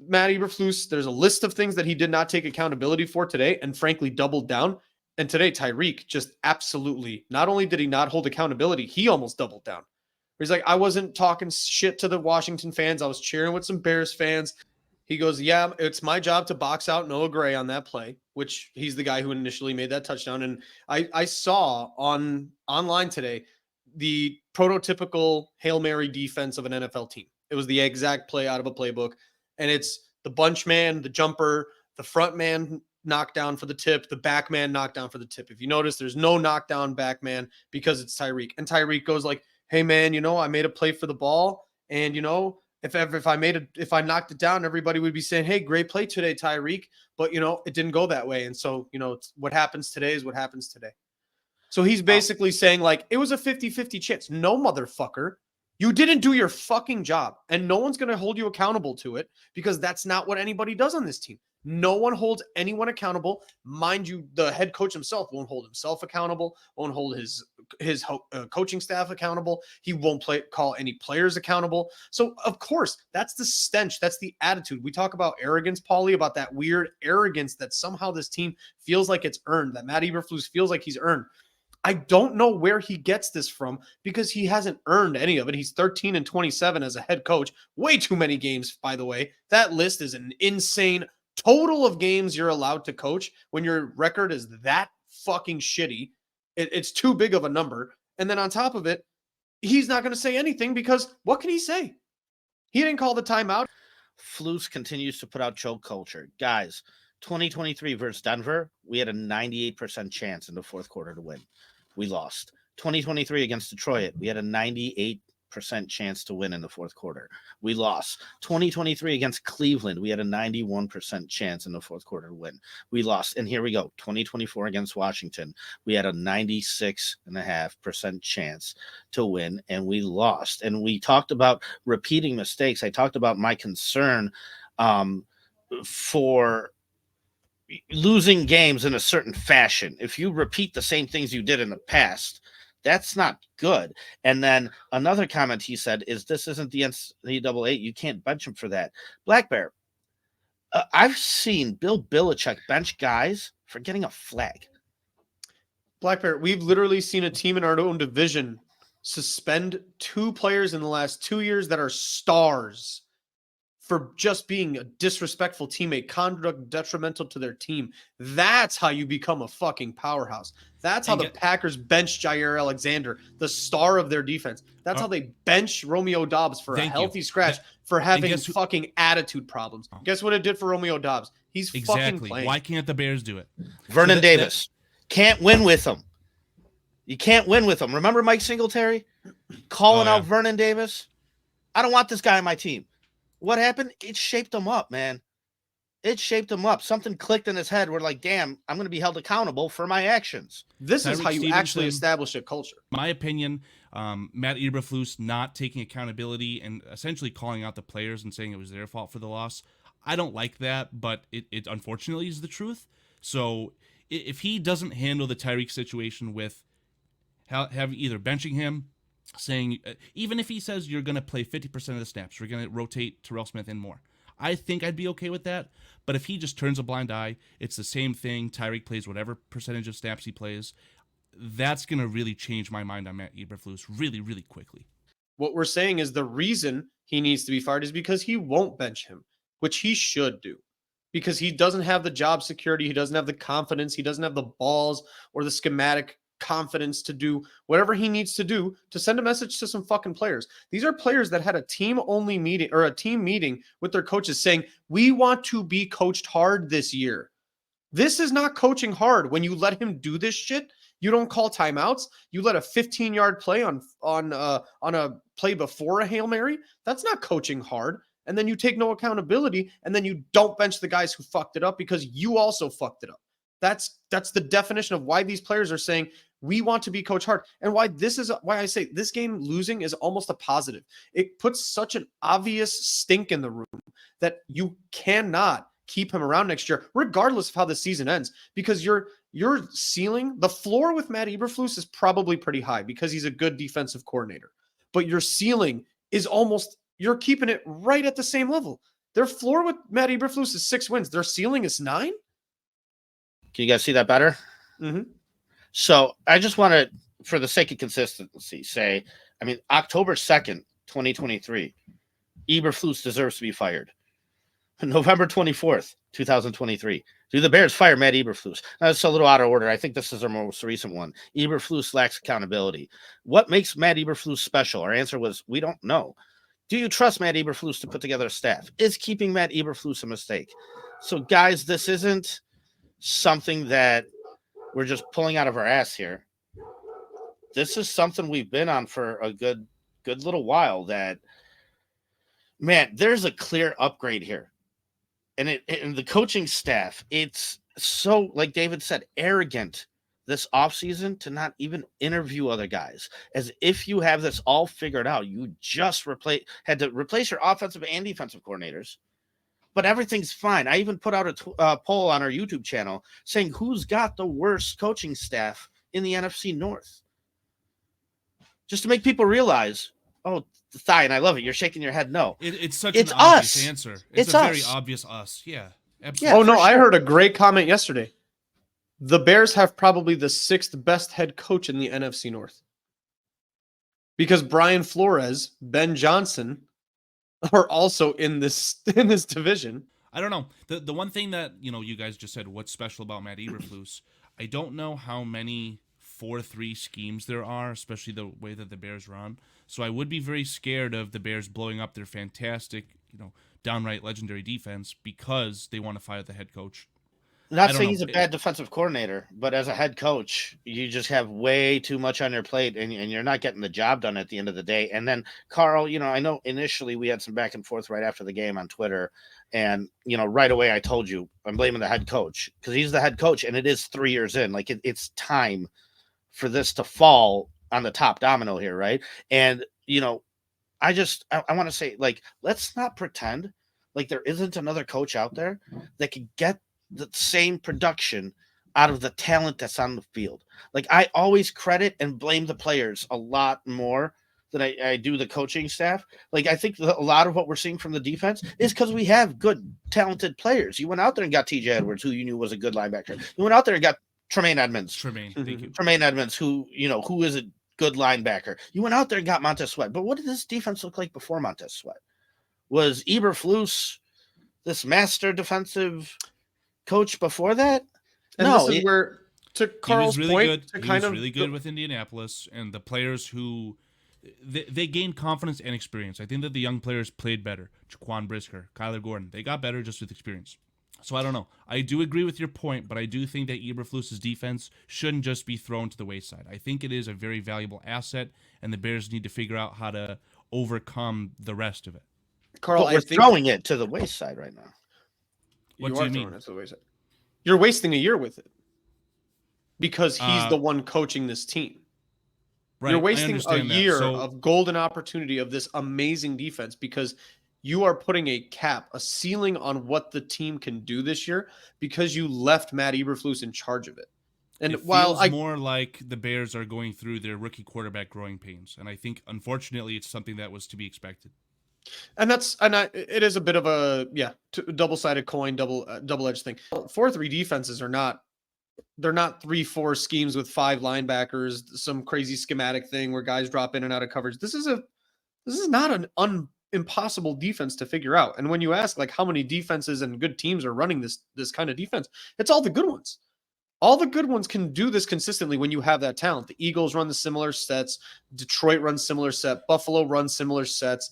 Matt Eberflus, there's a list of things that he did not take accountability for today and frankly doubled down. And today, Tyreek just absolutely, not only did he not hold accountability, he almost doubled down. He's like, I wasn't talking shit to the Washington fans. I was cheering with some Bears fans. He goes, yeah, it's my job to box out Noah Gray on that play, which he's the guy who initially made that touchdown. And I saw online today the prototypical Hail Mary defense of an NFL team. It was the exact play out of a playbook. And it's the bunch man, the jumper, the front man knockdown for the tip, the back man knockdown for the tip. If you notice, there's no knockdown back man because it's Tyreek. And Tyreek goes like, hey man, I made a play for the ball. And if I knocked it down, everybody would be saying, hey, great play today, Tyreek. But it didn't go that way. And so, it's what happens today is what happens today. So he's basically saying like, it was a 50-50 chance. No, motherfucker. You didn't do your fucking job. And no one's going to hold you accountable to it because that's not what anybody does on this team. No one holds anyone accountable. Mind you, the head coach himself won't hold himself accountable, won't hold his coaching staff accountable. He won't call any players accountable. So, of course, that's the stench. That's the attitude. We talk about arrogance, Paulie, about that weird arrogance that somehow this team feels like it's earned, that Matt Eberflus feels like he's earned. I don't know where he gets this from because he hasn't earned any of it. He's 13-27 as a head coach. Way too many games, by the way. That list is an insane total of games you're allowed to coach when your record is that fucking shitty. It's too big of a number. And then on top of it, he's not going to say anything because what can he say? He didn't call the timeout. Flus continues to put out choke culture. Guys, 2023 versus Denver, we had a 98% chance in the fourth quarter to win. We lost. 2023 against Detroit, we had a 98% chance to win in the fourth quarter. We lost. 2023 against Cleveland, we had a 91% chance in the fourth quarter to win. We lost. And here we go. 2024 against Washington, we had a 96.5% chance to win, and we lost. And we talked about repeating mistakes. I talked about my concern for losing games in a certain fashion. If you repeat the same things you did in the past, that's not good. And then another comment he said is, this isn't the NCAA. You can't bench him for that. Black Bear, I've seen Bill Belichick bench guys for getting a flag. Black Bear, we've literally seen a team in our own division suspend 2 players in the last 2 years that are stars for just being a disrespectful teammate, conduct detrimental to their team. That's how you become a fucking powerhouse. That's how the Packers bench Jair Alexander, the star of their defense. That's how they bench Romeo Doubs for a healthy scratch for having fucking attitude problems. Guess what it did for Romeo Doubs? He's fucking playing. Why can't the Bears do it? Vernon Davis. Can't win with him. You can't win with him. Remember Mike Singletary calling out Vernon Davis? I don't want this guy on my team. What happened? It shaped him up, man. It shaped him up. Something clicked in his head. We're like, damn, I'm going to be held accountable for my actions. This is how you actually establish a culture. My opinion, Matt Eberflus not taking accountability and essentially calling out the players and saying it was their fault for the loss. I don't like that, but it unfortunately is the truth. So if he doesn't handle the Tyreek situation with have either benching him, saying, even if he says you're going to play 50% of the snaps, we're going to rotate Terrell Smith in more, I think I'd be okay with that. But if he just turns a blind eye, it's the same thing. Tyreek plays whatever percentage of snaps he plays. That's going to really change my mind on Matt Eberflus really, really quickly. What we're saying is the reason he needs to be fired is because he won't bench him, which he should do, because he doesn't have the job security. He doesn't have the confidence. He doesn't have the balls or the schematic confidence to do whatever he needs to do to send a message to some fucking players. These are players that had a team meeting with their coaches saying, we want to be coached hard this year. This is not coaching hard. When you let him do this shit, you don't call timeouts. You let a 15-yard play on a play before a Hail Mary. That's not coaching hard. And then you take no accountability, and then you don't bench the guys who fucked it up because you also fucked it up. That's the definition of why these players are saying we want to be coach hard, and why I say this game losing is almost a positive. It puts such an obvious stink in the room that you cannot keep him around next year, regardless of how the season ends, because your ceiling, the floor with Matt Eberflus is probably pretty high because he's a good defensive coordinator, but your ceiling is you're keeping it right at the same level. Their floor with Matt Eberflus is 6 wins. Their ceiling is 9. Can you guys see that better? Mm-hmm. So I just want to, for the sake of consistency, say, I mean, October 2nd, 2023, Eberflus deserves to be fired. November 24th, 2023. Do the Bears fire Matt Eberflus? That's a little out of order. I think this is our most recent one. Eberflus lacks accountability. What makes Matt Eberflus special? Our answer was, we don't know. Do you trust Matt Eberflus to put together a staff? Is keeping Matt Eberflus a mistake? So, guys, this isn't something that we're just pulling out of our ass here. This is something we've been on for a good little while. That, man, there's a clear upgrade here. And the coaching staff, it's so, like David said, arrogant this offseason to not even interview other guys. As if you have this all figured out. You just had to replace your offensive and defensive coordinators, but everything's fine. I even put out a poll on our YouTube channel saying who's got the worst coaching staff in the NFC North. Just to make people realize, oh, Thigh, I love it. You're shaking your head. No, it's such it's an obvious us. Answer. It's a us. Very obvious us. Yeah, absolutely. Oh no, sure. I heard a great comment yesterday. The Bears have probably the 6th best head coach in the NFC North because Brian Flores, Ben Johnson are also in this division. I don't know. The one thing that you guys just said, what's special about Matt Eberflus? I don't know how many 4-3 schemes there are, especially the way that the Bears run. So I would be very scared of the Bears blowing up their fantastic, downright legendary defense because they want to fire the head coach. Not saying he's a bad defensive coordinator, but as a head coach, you just have way too much on your plate, and you're not getting the job done at the end of the day. And then, Carl, I know initially we had some back and forth right after the game on Twitter, and right away I told you I'm blaming the head coach because he's the head coach, and it is 3 years in. Like it's time for this to fall on the top domino here, right? And I want to say, like, let's not pretend like there isn't another coach out there that could get the same production out of the talent that's on the field. Like, I always credit and blame the players a lot more than I do the coaching staff. Like, I think a lot of what we're seeing from the defense is because we have good, talented players. You went out there and got TJ Edwards, who you knew was a good linebacker. You went out there and got Tremaine Edmonds. Thank you. Tremaine Edmonds, who is a good linebacker. You went out there and got Montez Sweat. But what did this defense look like before Montez Sweat? Was Eberflus this master defensive coach before that? And no, this is where, to Carl's he was really point, good. to He was really good with Indianapolis, and the players who they gained confidence and experience. I think that the young players played better. Jaquan Brisker, Kyler Gordon, they got better just with experience. So I don't know. I do agree with your point, but I do think that Eberflus's defense shouldn't just be thrown to the wayside. I think it is a very valuable asset, and the Bears need to figure out how to overcome the rest of it. Carl, we're throwing it to the wayside right now. What do you mean? You're wasting a year with it because he's the one coaching this team. Right, you're wasting a year of golden opportunity of this amazing defense because you are putting a ceiling on what the team can do this year because you left Matt Eberflus in charge of it. And it feels more like the Bears are going through their rookie quarterback growing pains, and I think unfortunately it's something that was to be expected. And it is a bit of a double-sided coin, double-edged thing. 4-3 defenses are not. They're not 3-4 schemes with 5 linebackers, some crazy schematic thing where guys drop in and out of coverage. This is not an impossible defense to figure out. And when you ask like how many defenses and good teams are running this kind of defense, it's all the good ones. All the good ones can do this consistently when you have that talent. The Eagles run the similar sets. Detroit runs similar set. Buffalo runs similar sets.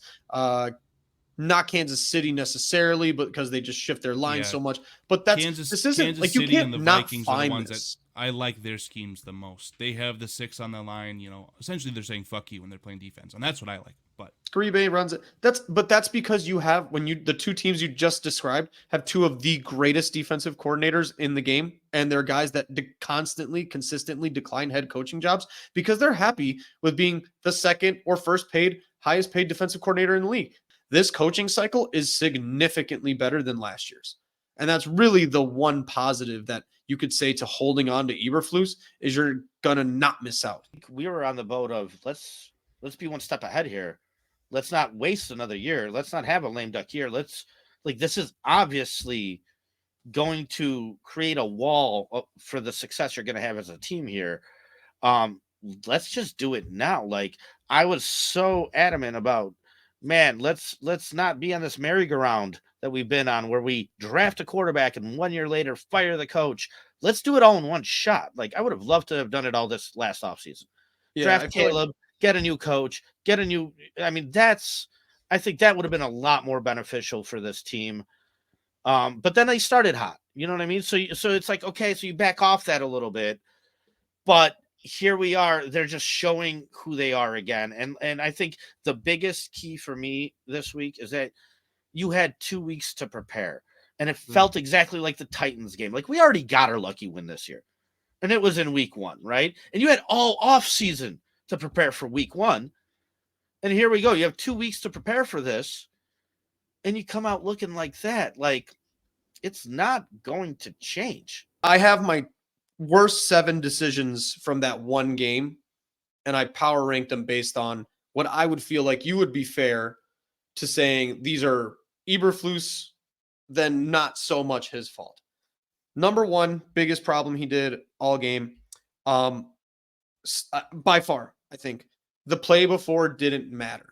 Not Kansas City necessarily, but because they just shift their line so much. But this isn't Kansas like City you can't and the not Vikings find are the ones this. that I like their schemes the most. They have the 6 on the line. Essentially they're saying "fuck you" when they're playing defense, and that's what I like. But Green Bay runs it. That's because you have the 2 teams you just described have 2 of the greatest defensive coordinators in the game, and they're guys that consistently decline head coaching jobs because they're happy with being the second or highest paid defensive coordinator in the league. This coaching cycle is significantly better than last year's. And that's really the one positive that you could say to holding on to Eberflus is you're going to not miss out. We were on the boat of let's be one step ahead here. Let's not waste another year. Let's not have a lame duck year. This is obviously going to create a wall for the success you're going to have as a team here, let's just do it now. Like, I was so adamant about, man, let's not be on this merry-go-round that we've been on where we draft a quarterback and 1 year later fire the coach. Let's do it all in one shot. Like, I would have loved to have done it all this last offseason. Draft Caleb, get a new coach, get a new – I mean, I think that would have been a lot more beneficial for this team. But then they started hot. You know what I mean? So it's like, okay, so you back off that a little bit. But here we are. They're just showing who they are again. And I think the biggest key for me this week is that you had 2 weeks to prepare. And it felt exactly like the Titans game. Like, we already got our lucky win this year. And it was in week 1, right? And you had all off season to prepare for week 1. And here we go. You have 2 weeks to prepare for this. And you come out looking like that. Like, it's not going to change. I have my worst 7 decisions from that one game, and I power ranked them based on what I would feel like you would be fair to saying these are Eberflus, then not so much his fault. Number 1, biggest problem he did all game, by far, I think, the play before didn't matter.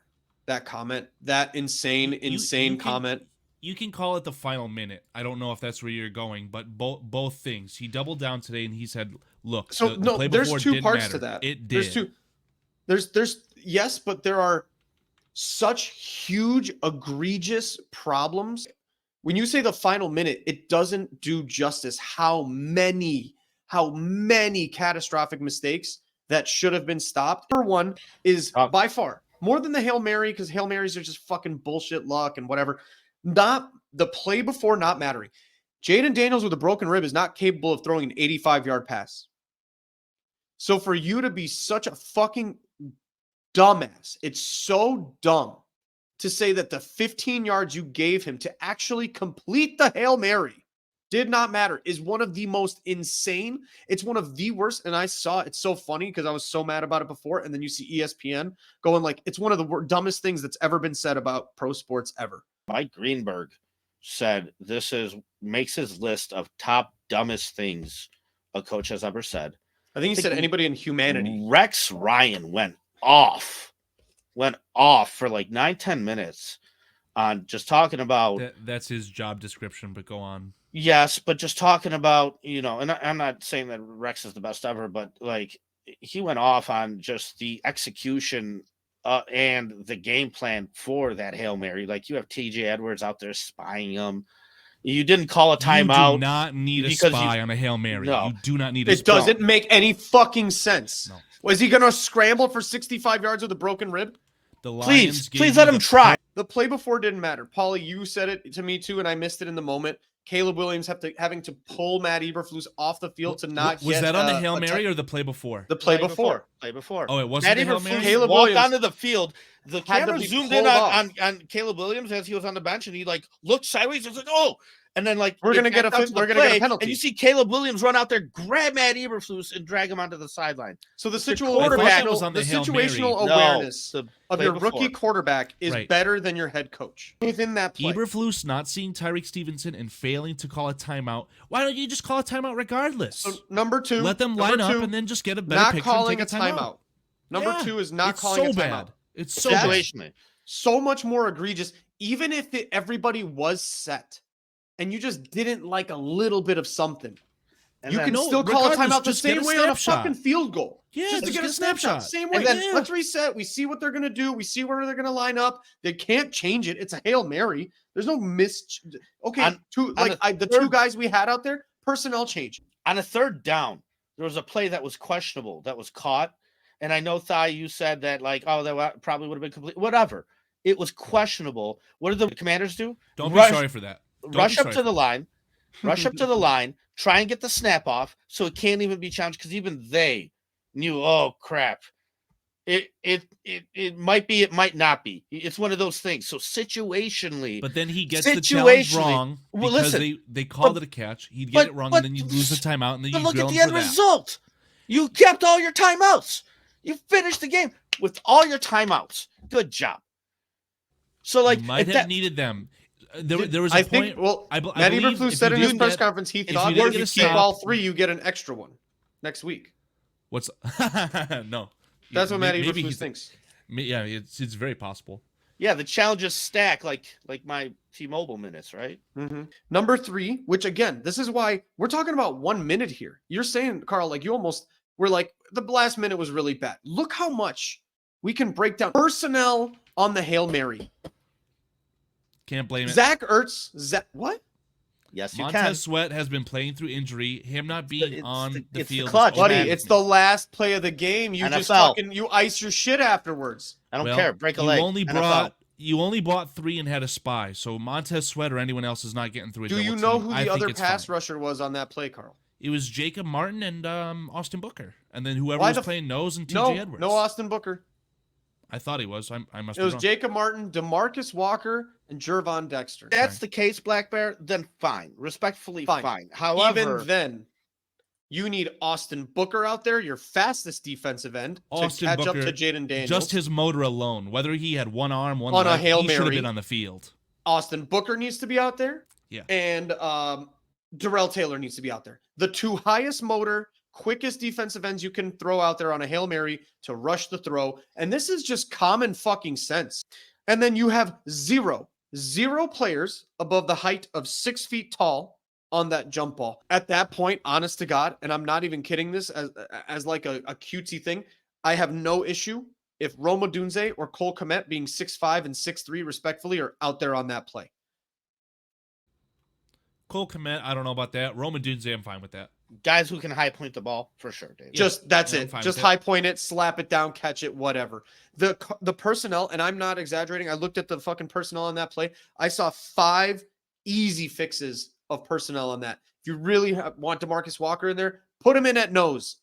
That comment, that insane comment. You can call it the final minute. I don't know if that's where you're going, but both things. He doubled down today and he said, "Look, so the play there's before 2 didn't parts matter. to that. It did. There's yes, but there are such huge, egregious problems. When you say the final minute, it doesn't do justice how many catastrophic mistakes that should have been stopped. Number 1 is by far more than the Hail Mary, because Hail Marys are just fucking bullshit luck and whatever. Not the play before not mattering. Jaden Daniels with a broken rib is not capable of throwing an 85-yard pass. So for you to be such a fucking dumbass, it's so dumb to say that the 15 yards you gave him to actually complete the Hail Mary did not matter, is one of the most insane. It's one of the worst. And I saw it's so funny because I was so mad about it before. And then you see ESPN going like, it's one of the dumbest things that's ever been said about pro sports ever. Mike Greenberg said makes his list of top dumbest things a coach has ever said. I think he said anybody in humanity. Rex Ryan went off for like 9-10 minutes on just talking about that's his job description, but go on. Yes, but just talking about, and I'm not saying that Rex is the best ever, but like he went off on just the execution and the game plan for that Hail Mary. Like, you have TJ Edwards out there spying him. You didn't call a timeout. You do not need a spy on a Hail Mary. No. You do not need a spy. It doesn't make any fucking sense. No. Was he going to scramble for 65 yards with a broken rib? The Lions please let him try. The play before didn't matter. Paulie, you said it to me too, and I missed it in the moment. Caleb Williams having to pull Matt Eberflus off the field to not was that on the Hail Mary or the play before? The play before. Play before. Oh, it wasn't Matt the Hail Mary? Caleb walked onto the field. The camera zoomed in on Caleb Williams as he was on the bench, and he like looked sideways. It was like, oh. And then like we're gonna get a penalty. And you see Caleb Williams run out there, grab Matt Eberflus, and drag him onto the sideline. So the situational awareness of your rookie quarterback is better than your head coach within that play. Eberflus not seeing Tyreek Stevenson and failing to call a timeout. Why don't you just call a timeout regardless? So number 2, let them line up and then just get a better picture and take a timeout. Number 2 is not calling a timeout. It's so bad. So much more egregious. Even if everybody was set and you just didn't like a little bit of something, and you can still call a timeout the same way on a fucking field goal. Yeah, just to get a snapshot. Same way. And then let's reset. We see what they're going to do. We see where they're going to line up. They can't change it. It's a Hail Mary. There's no Okay, the 2 guys we had out there, personnel change. On a 3rd down, there was a play that was questionable that was caught. And I know, Thai, you said that, like, oh, that probably would have been complete. Whatever. It was questionable. What did the Commanders do? Don't be sorry for that. Rush up to the line. Rush up to the line. Try and get the snap off so it can't even be challenged, because even they knew, oh, crap. It might be, it might not be. It's one of those things. So situationally. But then he gets the challenge wrong because they called it a catch. He'd get it wrong, and then you lose the timeout, and then you look grill at him the end result. You kept all your timeouts. You finished the game with all your timeouts. Good job. So, like, you might have needed them. There was a point. think. Well, I Matt believe Eberflus if said you in his didn't press get- conference he if thought you if didn't you get a keep stop- all 3, you get an extra one next week. What's no? That's what Matt Maybe Eberflus he's- thinks. Yeah, it's very possible. Yeah, the challenges stack like my T-Mobile minutes, right? Mm-hmm. Number 3, which again, this is why we're talking about 1 minute here. You're saying, Carl, like you almost were like the last minute was really bad. Look how much we can break down personnel on the Hail Mary. Can't blame it. Zach Ertz, what? Yes, you Montez can. Sweat has been playing through injury. Him not being on the it's the field, is clutch, all Buddy, man. it's the last play of the game. You just NFL. fucking you ice your shit afterwards. I don't Well, care. Break a you leg. only NFL. bought 3 and had a spy. So Montez Sweat or anyone else is not getting through a Do double you know team. who I the think other it's pass fine. rusher was on that play, Carl? It was Jacob Martin and Austin Booker, and then whoever Why was the playing nose and T.J. Edwards. No Austin Booker. I thought he was. I must. It was Jacob Martin, DeMarcus Walker, and Jervon Dexter. That's the case, Black Bear. Then fine, respectfully, fine. However, even then, you need Austin Booker out there, your fastest defensive end, Austin to catch Booker, up to Jaden Daniels. Just his motor alone, whether he had one arm, one On a leg, Hail he should have Mary. been on the field. Austin Booker needs to be out there. Yeah. And Darrell Taylor needs to be out there. The 2 highest motor, quickest defensive ends you can throw out there on a Hail Mary to rush the throw. And this is just common fucking sense. And then you have zero players above the height of 6 feet tall on that jump ball. At that point, honest to God, and I'm not even kidding this as like a cutesy thing, I have no issue if Roma Dunze or Cole Kmet being 6'5" and 6'3" respectfully are out there on that play. Cole Kmet, I don't know about that. Roman Dunze, I'm fine with that. guys who can high point the ball for sure, Dave. That's I'm it. fine Just with it. high point it, slap it down, catch it, whatever. The personnel, and I'm not exaggerating. I looked at the fucking personnel on that play. I saw 5 easy fixes of personnel on that. If you really want DeMarcus Walker in there, put him in at nose.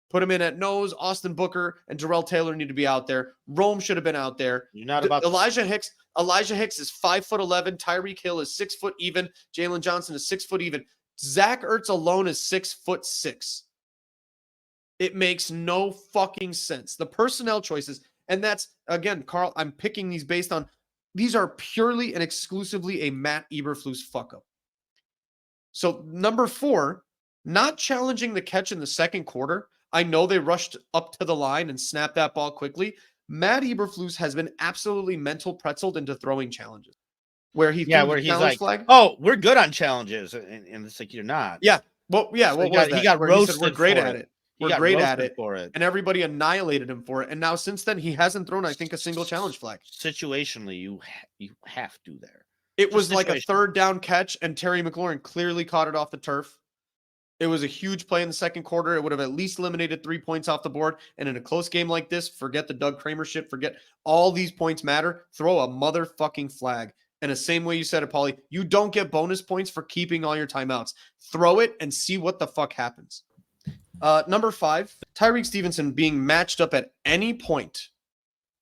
Put him in at nose. Austin Booker and Darrell Taylor need to be out there. Rome should have been out there. You're not about Elijah Hicks. Elijah Hicks is 5'11". Tyreek Hill is 6 foot even. Jalen Johnson is 6 foot even. Zach Ertz alone is 6'6". It makes no fucking sense. The personnel choices, and that's again, Carl. I'm picking these based on these are purely and exclusively a Matt Eberflus fuck up. So number 4, not challenging the catch in the second quarter. I know they rushed up to the line and snapped that ball quickly. Matt Eberflus has been absolutely mental pretzeled into throwing challenges. Where he where he's like, flag. "Oh, we're good on challenges," and it's like you're not. Yeah. Well, yeah. So what he was got- that? he got Where said, roasted we're great for at it. it. He We're got great at roasted it. for it. And everybody annihilated him for it. And now since then, he hasn't thrown, I think, a single challenge flag. Situationally, you have to there. It Just was like a situation. 3rd down catch, and Terry McLaurin clearly caught it off the turf. It was a huge play in the second quarter. It would have at least eliminated 3 points off the board. And in a close game like this, forget the Doug Kramer shit. Forget all these points matter. Throw a motherfucking flag. And the same way you said it, Paulie, you don't get bonus points for keeping all your timeouts. Throw it and see what the fuck happens. Number 5, Tyreek Stevenson being matched up at any point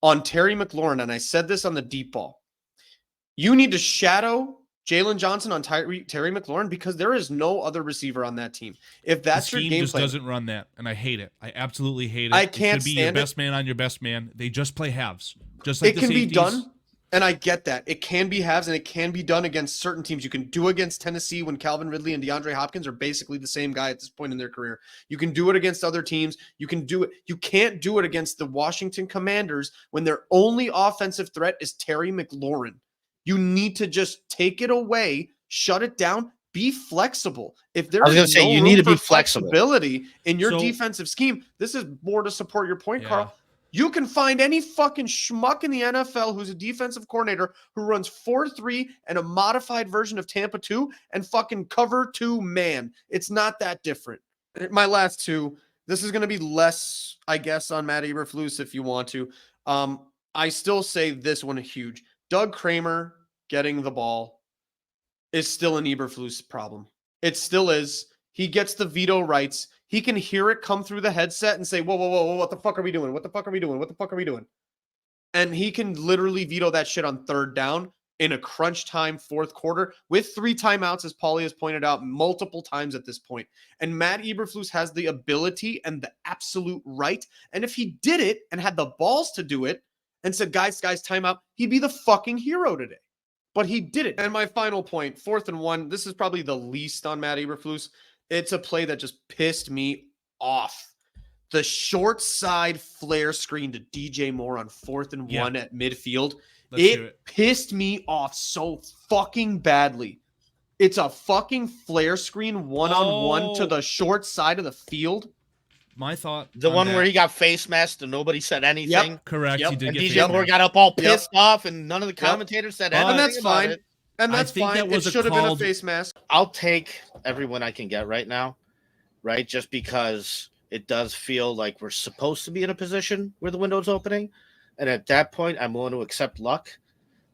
on Terry McLaurin. And I said this on the deep ball. You need to shadow Jalen Johnson on Terry McLaurin because there is no other receiver on that team. If that's the your scheme game just plan, doesn't run that, and I hate it. I absolutely hate it. I It can't should be your stand it. best man on your best man. They just play halves, just like it the can be safeties. done. And I get that. It can be halves and it can be done against certain teams. You can do against Tennessee when Calvin Ridley and DeAndre Hopkins are basically the same guy at this point in their career. You can do it against other teams. You can do it. You can't do it against the Washington Commanders when their only offensive threat is Terry McLaurin. You need to just take it away, shut it down, be flexible. If there I was gonna is say, no you room need to for be flexible. flexibility in your So- defensive scheme, this is more to support your point, Yeah. Carl. You can find any fucking schmuck in the NFL who's a defensive coordinator who runs 4-3 and a modified version of Tampa 2 and fucking cover 2 man. It's not that different. My last 2, this is going to be less, I guess, on Matt Eberflus if you want to. I still say this one huge. Doug Kramer getting the ball is still an Eberflus problem. It still is. He gets the veto rights. He can hear it come through the headset and say, whoa, what the fuck are we doing? What the fuck are we doing? What the fuck are we doing? And he can literally veto that shit on 3rd down in a crunch time 4th quarter with 3 timeouts, as Paulie has pointed out multiple times at this point. And Matt Eberflus has the ability and the absolute right. And if he did it and had the balls to do it and said, guys, timeout, he'd be the fucking hero today. But he did it. And my final point, 4th and 1, this is probably the least on Matt Eberflus. It's a play that just pissed me off. The short side flare screen to DJ Moore on 4th and 1 at midfield. It pissed me off so fucking badly. It's a fucking flare screen one-on-one to the short side of the field. My thought. The one where he got face masked and nobody said anything. Yep. Correct. Yep. He did and get DJ Moore got up all pissed off, and none of the commentators said anything. And that's about fine. it. And that's fine. It should have been a face mask. I'll take every win I can get right now, right? Just because it does feel like we're supposed to be in a position where the window's opening. And at that point, I'm willing to accept luck.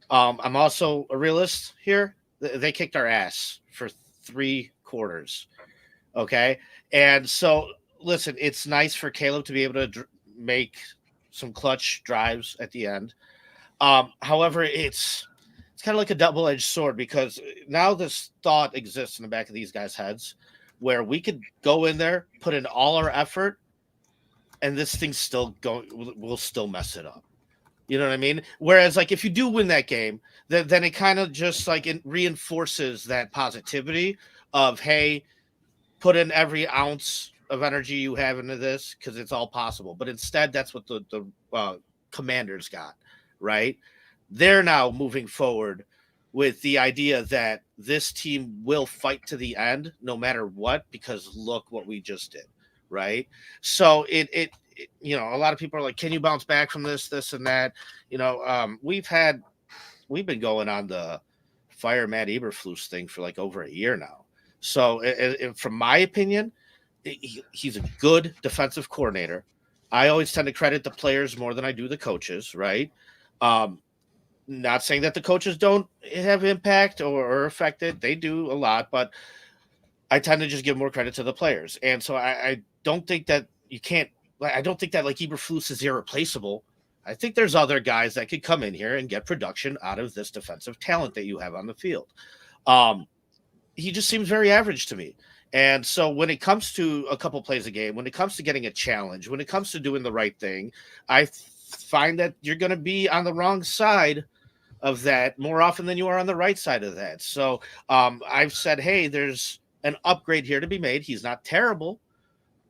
I'm also a realist here. They kicked our ass for 3 quarters. Okay. And so, listen, it's nice for Caleb to be able to make some clutch drives at the end. However, it's kind of like a double-edged sword, because now this thought exists in the back of these guys' heads where we could go in there, put in all our effort, and this thing's still going, we'll still mess it up. You know what I mean? Whereas, like, if you do win that game, then it kind of just like it reinforces that positivity of, hey, put in every ounce of energy you have into this because it's all possible. But instead, that's what the Commanders got, right? They're now moving forward with the idea that this team will fight to the end no matter what, because look what we just did, right? So it you know, a lot of people are like, can you bounce back from this and that? You know, we've been going on the fire Matt Eberflus thing for like over a year now. So from my opinion, he's a good defensive coordinator. I always tend to credit the players more than I do the coaches, right? Not saying that the coaches don't have impact or affected. They do a lot, but I tend to just give more credit to the players. And so I don't think that you can't, I don't think that like Eberflus is irreplaceable. I think there's other guys that could come in here and get production out of this defensive talent that you have on the field. He just seems very average to me. And so when it comes to a couple plays a game, when it comes to getting a challenge, when it comes to doing the right thing, I find that you're going to be on the wrong side of that more often than you are on the right side of that. So I've said, hey, there's an upgrade here to be made. He's not terrible,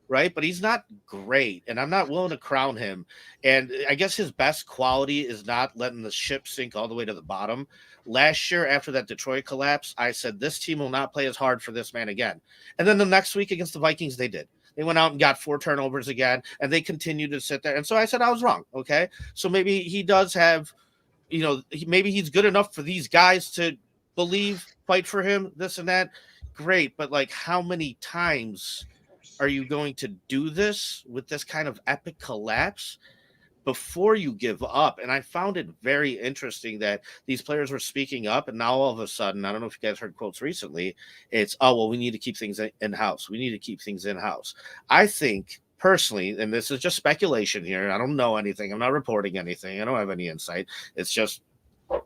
right? But he's not great, and I'm not willing to crown him. And I guess his best quality is not letting the ship sink all the way to the bottom. Last year, after that Detroit collapse, I said, this team will not play as hard for this man again. And then the next week against the Vikings, they did. They went out and got 4 turnovers again, and they continued to sit there. And so I said I was wrong, okay? So maybe he does have, you know, maybe he's good enough for these guys to believe, fight for him, this and that. Great, but like how many times are you going to do this with this kind of epic collapse before you give up? And I found it very interesting that these players were speaking up, and now all of a sudden, I don't know if you guys heard quotes recently, it's, oh, well, we need to keep things in-house. We need to keep things in-house. I think personally, and this is just speculation here, I don't know anything. I'm not reporting anything. I don't have any insight. It's just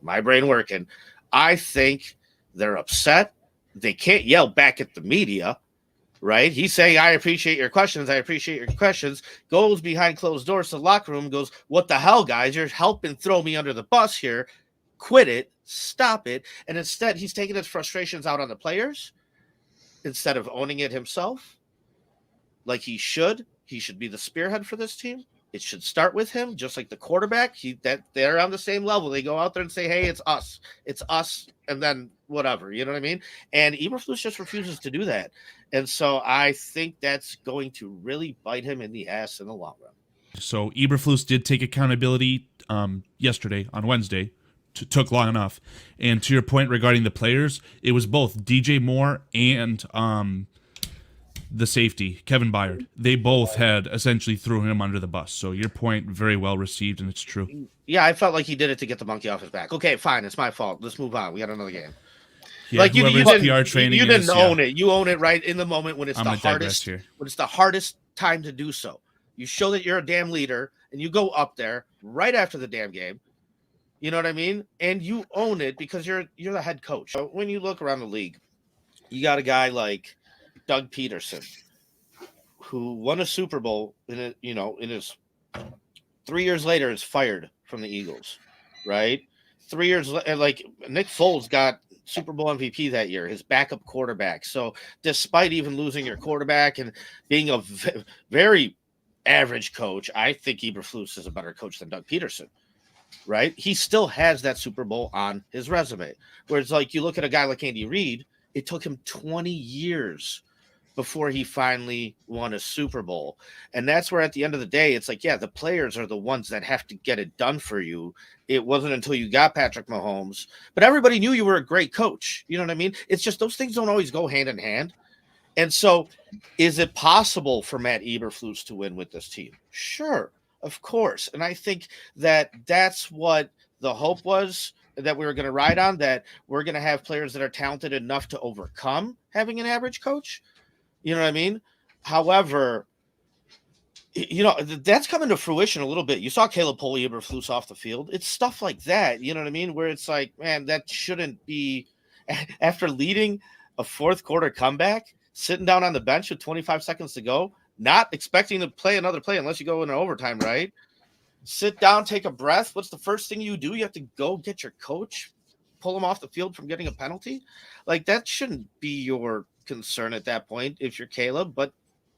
my brain working. I think they're upset. They can't yell back at the media, right? He's saying, I appreciate your questions. I appreciate your questions. Goes behind closed doors to the locker room, goes, what the hell, guys? You're helping throw me under the bus here. Quit it. Stop it. And instead, he's taking his frustrations out on the players instead of owning it himself like he should. He should be the spearhead for this team. It should start with him, just like the quarterback. They're on the same level. They go out there and say, hey, it's us. It's us, and then whatever. You know what I mean? And Eberflus just refuses to do that. And so I think that's going to really bite him in the ass in the long run. So Eberflus did take accountability yesterday on Wednesday. Took long enough. And to your point regarding the players, it was both DJ Moore and the safety, Kevin Byard. They both had essentially threw him under the bus. So your point, very well received, and it's true. Yeah, I felt like he did it to get the monkey off his back. Okay, fine. It's my fault. Let's move on. We got another game. Yeah, like you PR training you didn't own it. You own it right in the moment when it's I'm the gonna hardest. here. When it's the hardest time to do so. You show that you're a damn leader, and you go up there right after the damn game. You know what I mean? And you own it because you're the head coach. So when you look around the league, you got a guy like Doug Peterson, who won a Super Bowl in his 3 years later is fired from the Eagles, right? 3 years, like Nick Foles got Super Bowl MVP that year, his backup quarterback. So despite even losing your quarterback and being a very average coach, I think Eberflus is a better coach than Doug Peterson. Right? He still has that Super Bowl on his resume. Whereas, like, you look at a guy like Andy Reid, it took him 20 years before he finally won a Super Bowl. And that's where at the end of the day, it's like, yeah, the players are the ones that have to get it done for you. It wasn't until you got Patrick Mahomes, but everybody knew you were a great coach. You know what I mean? It's just those things don't always go hand in hand. And so is it possible for Matt Eberflus to win with this team? Sure, of course. And I think that that's what the hope was that we were going to ride on, that we're going to have players that are talented enough to overcome having an average coach. You know what I mean? However, you know, that's coming to fruition a little bit. You saw Caleb pull Eberflus off the field. It's stuff like that. You know what I mean? Where it's like, man, that shouldn't be after leading a fourth quarter comeback, sitting down on the bench with 25 seconds to go, not expecting to play another play unless you go into overtime, right? Sit down, take a breath. What's the first thing you do? You have to go get your coach, pull him off the field from getting a penalty. Like, that shouldn't be your concern at that point if you're Caleb, but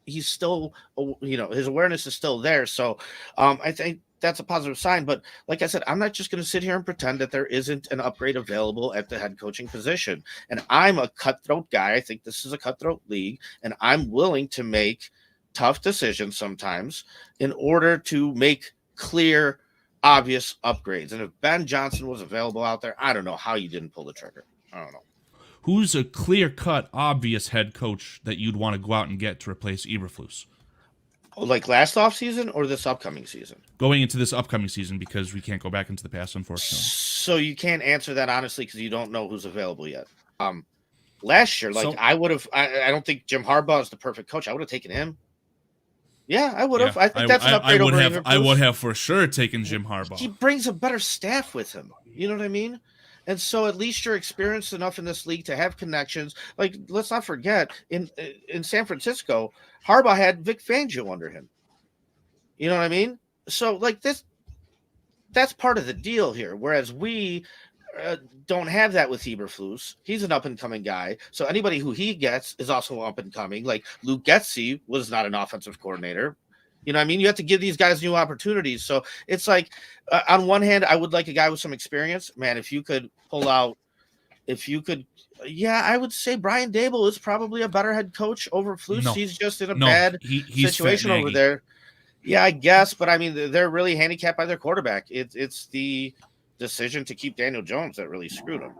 he's still, you know, his awareness is still there. So I think that's a positive sign. But like I said, I'm not just going to sit here and pretend that there isn't an upgrade available at the head coaching position. And I'm a cutthroat guy. I think this is a cutthroat league, and I'm willing to make tough decisions sometimes in order to make clear, obvious upgrades. And if Ben Johnson was available out there, I don't know how you didn't pull the trigger. I don't know. Who's a clear-cut, obvious head coach that you'd want to go out and get to replace Eberflus? Like last offseason or this upcoming season? Going into this upcoming season, because we can't go back into the past, unfortunately. So you can't answer that honestly because you don't know who's available yet. Last year, like, I would have. I don't think Jim Harbaugh is the perfect coach. I would have taken him. Yeah, I would have. Yeah, I think that's an upgrade over Eberflus. I would have for sure taken Jim Harbaugh. He brings a better staff with him. You know what I mean? And so at least you're experienced enough in this league to have connections. Like, let's not forget, in San Francisco, Harbaugh had Vic Fangio under him. You know what I mean? So, like, that's part of the deal here. Whereas we don't have that with Eberflus. He's an up-and-coming guy. So anybody who he gets is also up-and-coming. Like, Luke Getsy was not an offensive coordinator. You know what I mean? You have to give these guys new opportunities. So it's like, on one hand, I would like a guy with some experience. Man, if you could pull out, I would say Brian Dable is probably a better head coach over Flus. No. He's just in a bad situation over there. Yeah, I guess. But, I mean, they're really handicapped by their quarterback. It's the decision to keep Daniel Jones that really screwed him.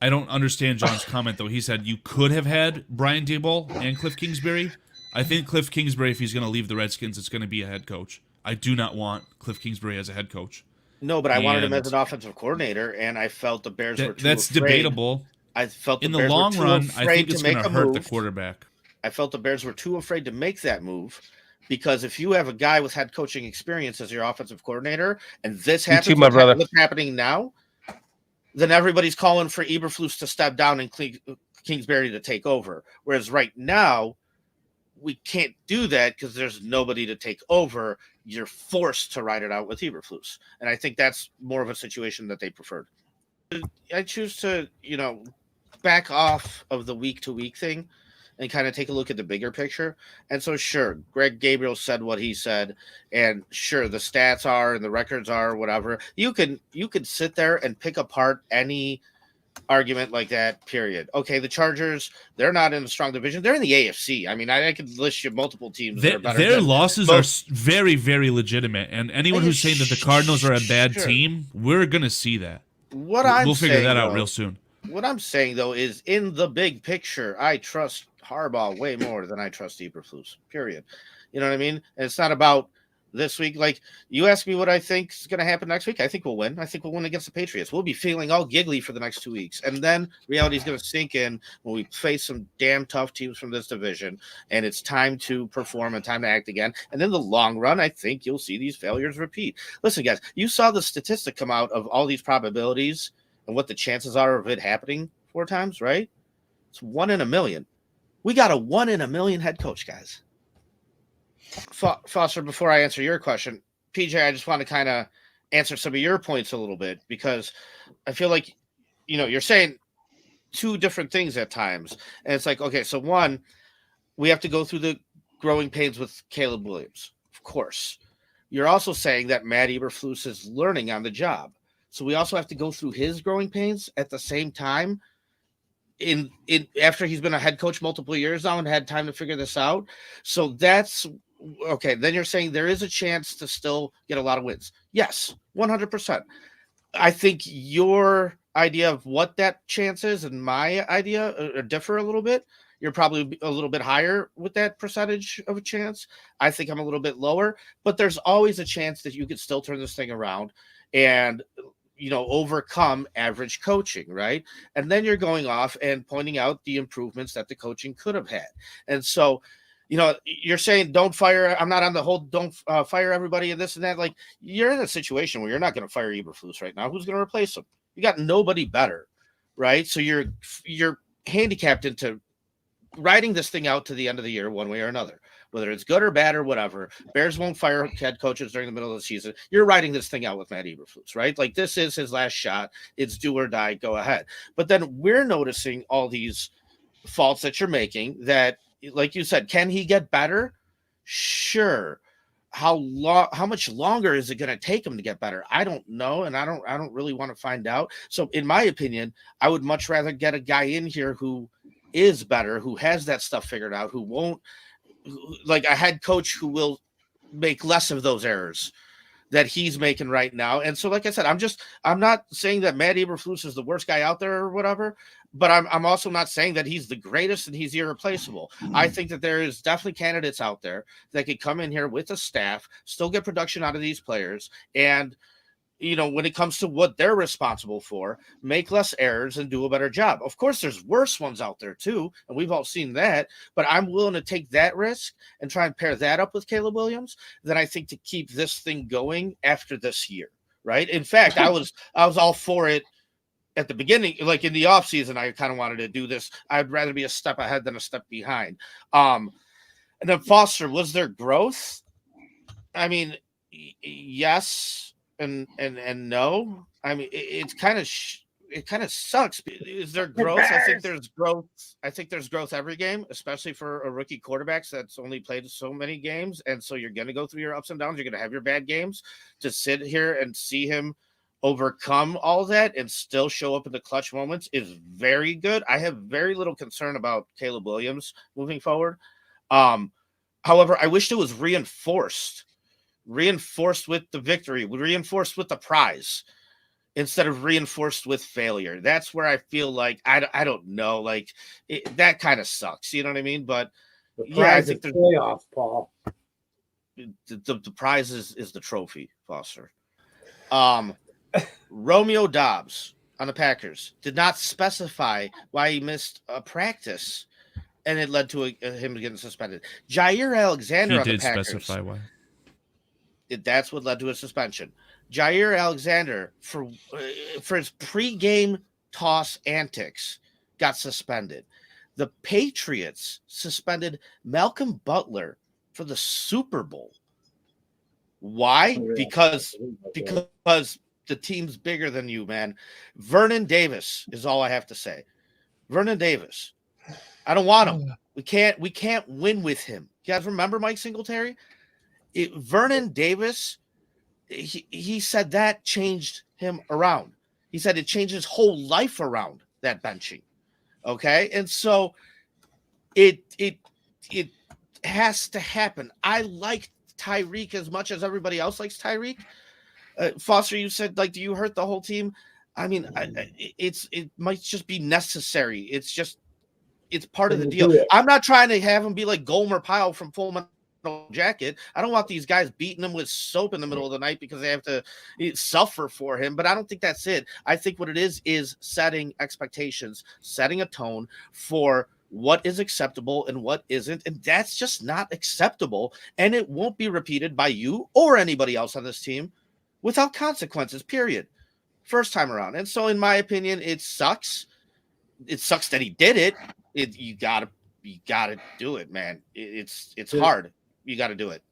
I don't understand John's comment, though. He said you could have had Brian Dable and Cliff Kingsbury. I think Cliff Kingsbury, if he's going to leave the Redskins, it's going to be a head coach. I do not want Cliff Kingsbury as a head coach. No, but I wanted him as an offensive coordinator, and I felt the Bears were too That's afraid. Debatable. I felt in the long run, I think it's going to hurt the quarterback. I felt the Bears were too afraid to make that move because if you have a guy with head coaching experience as your offensive coordinator, and this happens, what's happening now, then everybody's calling for Eberflus to step down and Kingsbury to take over. Whereas right now, we can't do that because there's nobody to take over. You're forced to ride it out with Eberflus. And I think that's more of a situation that they preferred. I choose to, back off of the week-to-week thing and kind of take a look at the bigger picture. And so, sure, Greg Gabriel said what he said, and sure, the stats are and the records are whatever. You could sit there and pick apart any argument like that, period. Okay, the Chargers, they're not in a strong division. They're in the AFC. I mean, I could list you multiple teams that are better. Their losses are very, very legitimate. And anyone who's saying that the Cardinals are a bad team, we're going to see that. We'll figure that out real soon. What I'm saying, though, is in the big picture, I trust Harbaugh way more than I trust Eberflus, period. You know what I mean? And it's not about this week. Like, you ask me what I think is going to happen next week, I think we'll win. I think we'll win against the Patriots. We'll be feeling all giggly for the next 2 weeks. And then reality is going to sink in when we face some damn tough teams from this division, and it's time to perform and time to act again. And in the long run, I think you'll see these failures repeat. Listen, guys, you saw the statistic come out of all these probabilities and what the chances are of it happening 4 times, right? It's 1 in a million. We got a 1 in a million head coach, guys. Foster, before I answer your question, PJ, I just want to kind of answer some of your points a little bit, because I feel like, you're saying two different things at times. And it's like, okay, so one, we have to go through the growing pains with Caleb Williams. Of course. You're also saying that Matt Eberflus is learning on the job. So we also have to go through his growing pains at the same time in after he's been a head coach multiple years now and had time to figure this out. So that's okay. Then you're saying there is a chance to still get a lot of wins. Yes, 100%. I think your idea of what that chance is and my idea differ a little bit. You're probably a little bit higher with that percentage of a chance. I think I'm a little bit lower, but there's always a chance that you could still turn this thing around and overcome average coaching, right? And then you're going off and pointing out the improvements that the coaching could have had. And so, you're saying don't fire. I'm not on the whole don't fire everybody and this and that. Like, you're in a situation where you're not going to fire Eberflus right now. Who's going to replace him? You got nobody better, right? So you're handicapped into riding this thing out to the end of the year one way or another, whether it's good or bad or whatever. Bears won't fire head coaches during the middle of the season. You're riding this thing out with Matt Eberflus, right? Like, this is his last shot. It's do or die. Go ahead. But then we're noticing all these faults that you're making that, like you said, can he get better? Sure. How much longer is it going to take him to get better? I don't know. And I don't really want to find out. So in my opinion, I would much rather get a guy in here who is better, who has that stuff figured out, who won't, like a head coach who will make less of those errors that he's making right now. And so, like I said, I'm not saying that Matt Eberflus is the worst guy out there or whatever, but I'm also not saying that he's the greatest and he's irreplaceable. I think that there is definitely candidates out there that could come in here with a staff, still get production out of these players, and when it comes to what they're responsible for, make less errors and do a better job. Of course, there's worse ones out there too, and we've all seen that, but I'm willing to take that risk and try and pair that up with Caleb Williams than I think to keep this thing going after this year, right? In fact, I was all for it at the beginning, like in the offseason. I kind of wanted to do this. I'd rather be a step ahead than a step behind. And then Foster, was there growth? I mean, yes and no. I mean, it kind of sucks. Is there growth? I think there's growth. I think there's growth every game, especially for a rookie quarterback that's only played so many games. And so you're going to go through your ups and downs. You're going to have your bad games. To sit here and see him overcome all that and still show up in the clutch moments is very good. I have very little concern about Caleb Williams moving forward. However, I wish it was reinforced with the victory, reinforced with the prize, instead of reinforced with failure. That's where I feel like I don't know, like that kind of sucks. You know what I mean? But I think the playoffs, Paul. The prize is the trophy, Foster. Romeo Doubs on the Packers did not specify why he missed a practice, and it led to him getting suspended. Jair Alexander on the Packers. He did specify why. That's what led to a suspension. Jair Alexander, for his pregame toss antics, got suspended. The Patriots suspended Malcolm Butler for the Super Bowl. Why? Because the team's bigger than you, man. Vernon Davis is all I have to say. Vernon Davis. I don't want him. We can't win with him. You guys remember Mike Singletary? Vernon Davis, he said that changed him around. He said it changed his whole life around, that benching. Okay? And so it has to happen. I like Tyreek as much as everybody else likes Tyreek. Foster, you said, like, do you hurt the whole team? I mean, it might just be necessary. It's part of the deal. I'm not trying to have him be like Gomer Pyle from Full Metal Jacket. I don't want these guys beating him with soap in the middle of the night because they have to suffer for him. But I don't think that's it. I think what it is setting expectations, setting a tone for what is acceptable and what isn't. And that's just not acceptable. And it won't be repeated by you or anybody else on this team without consequences, period. First time around. And so in my opinion, it sucks. It sucks that he did it. You gotta do it, man. It's hard. You got to do it.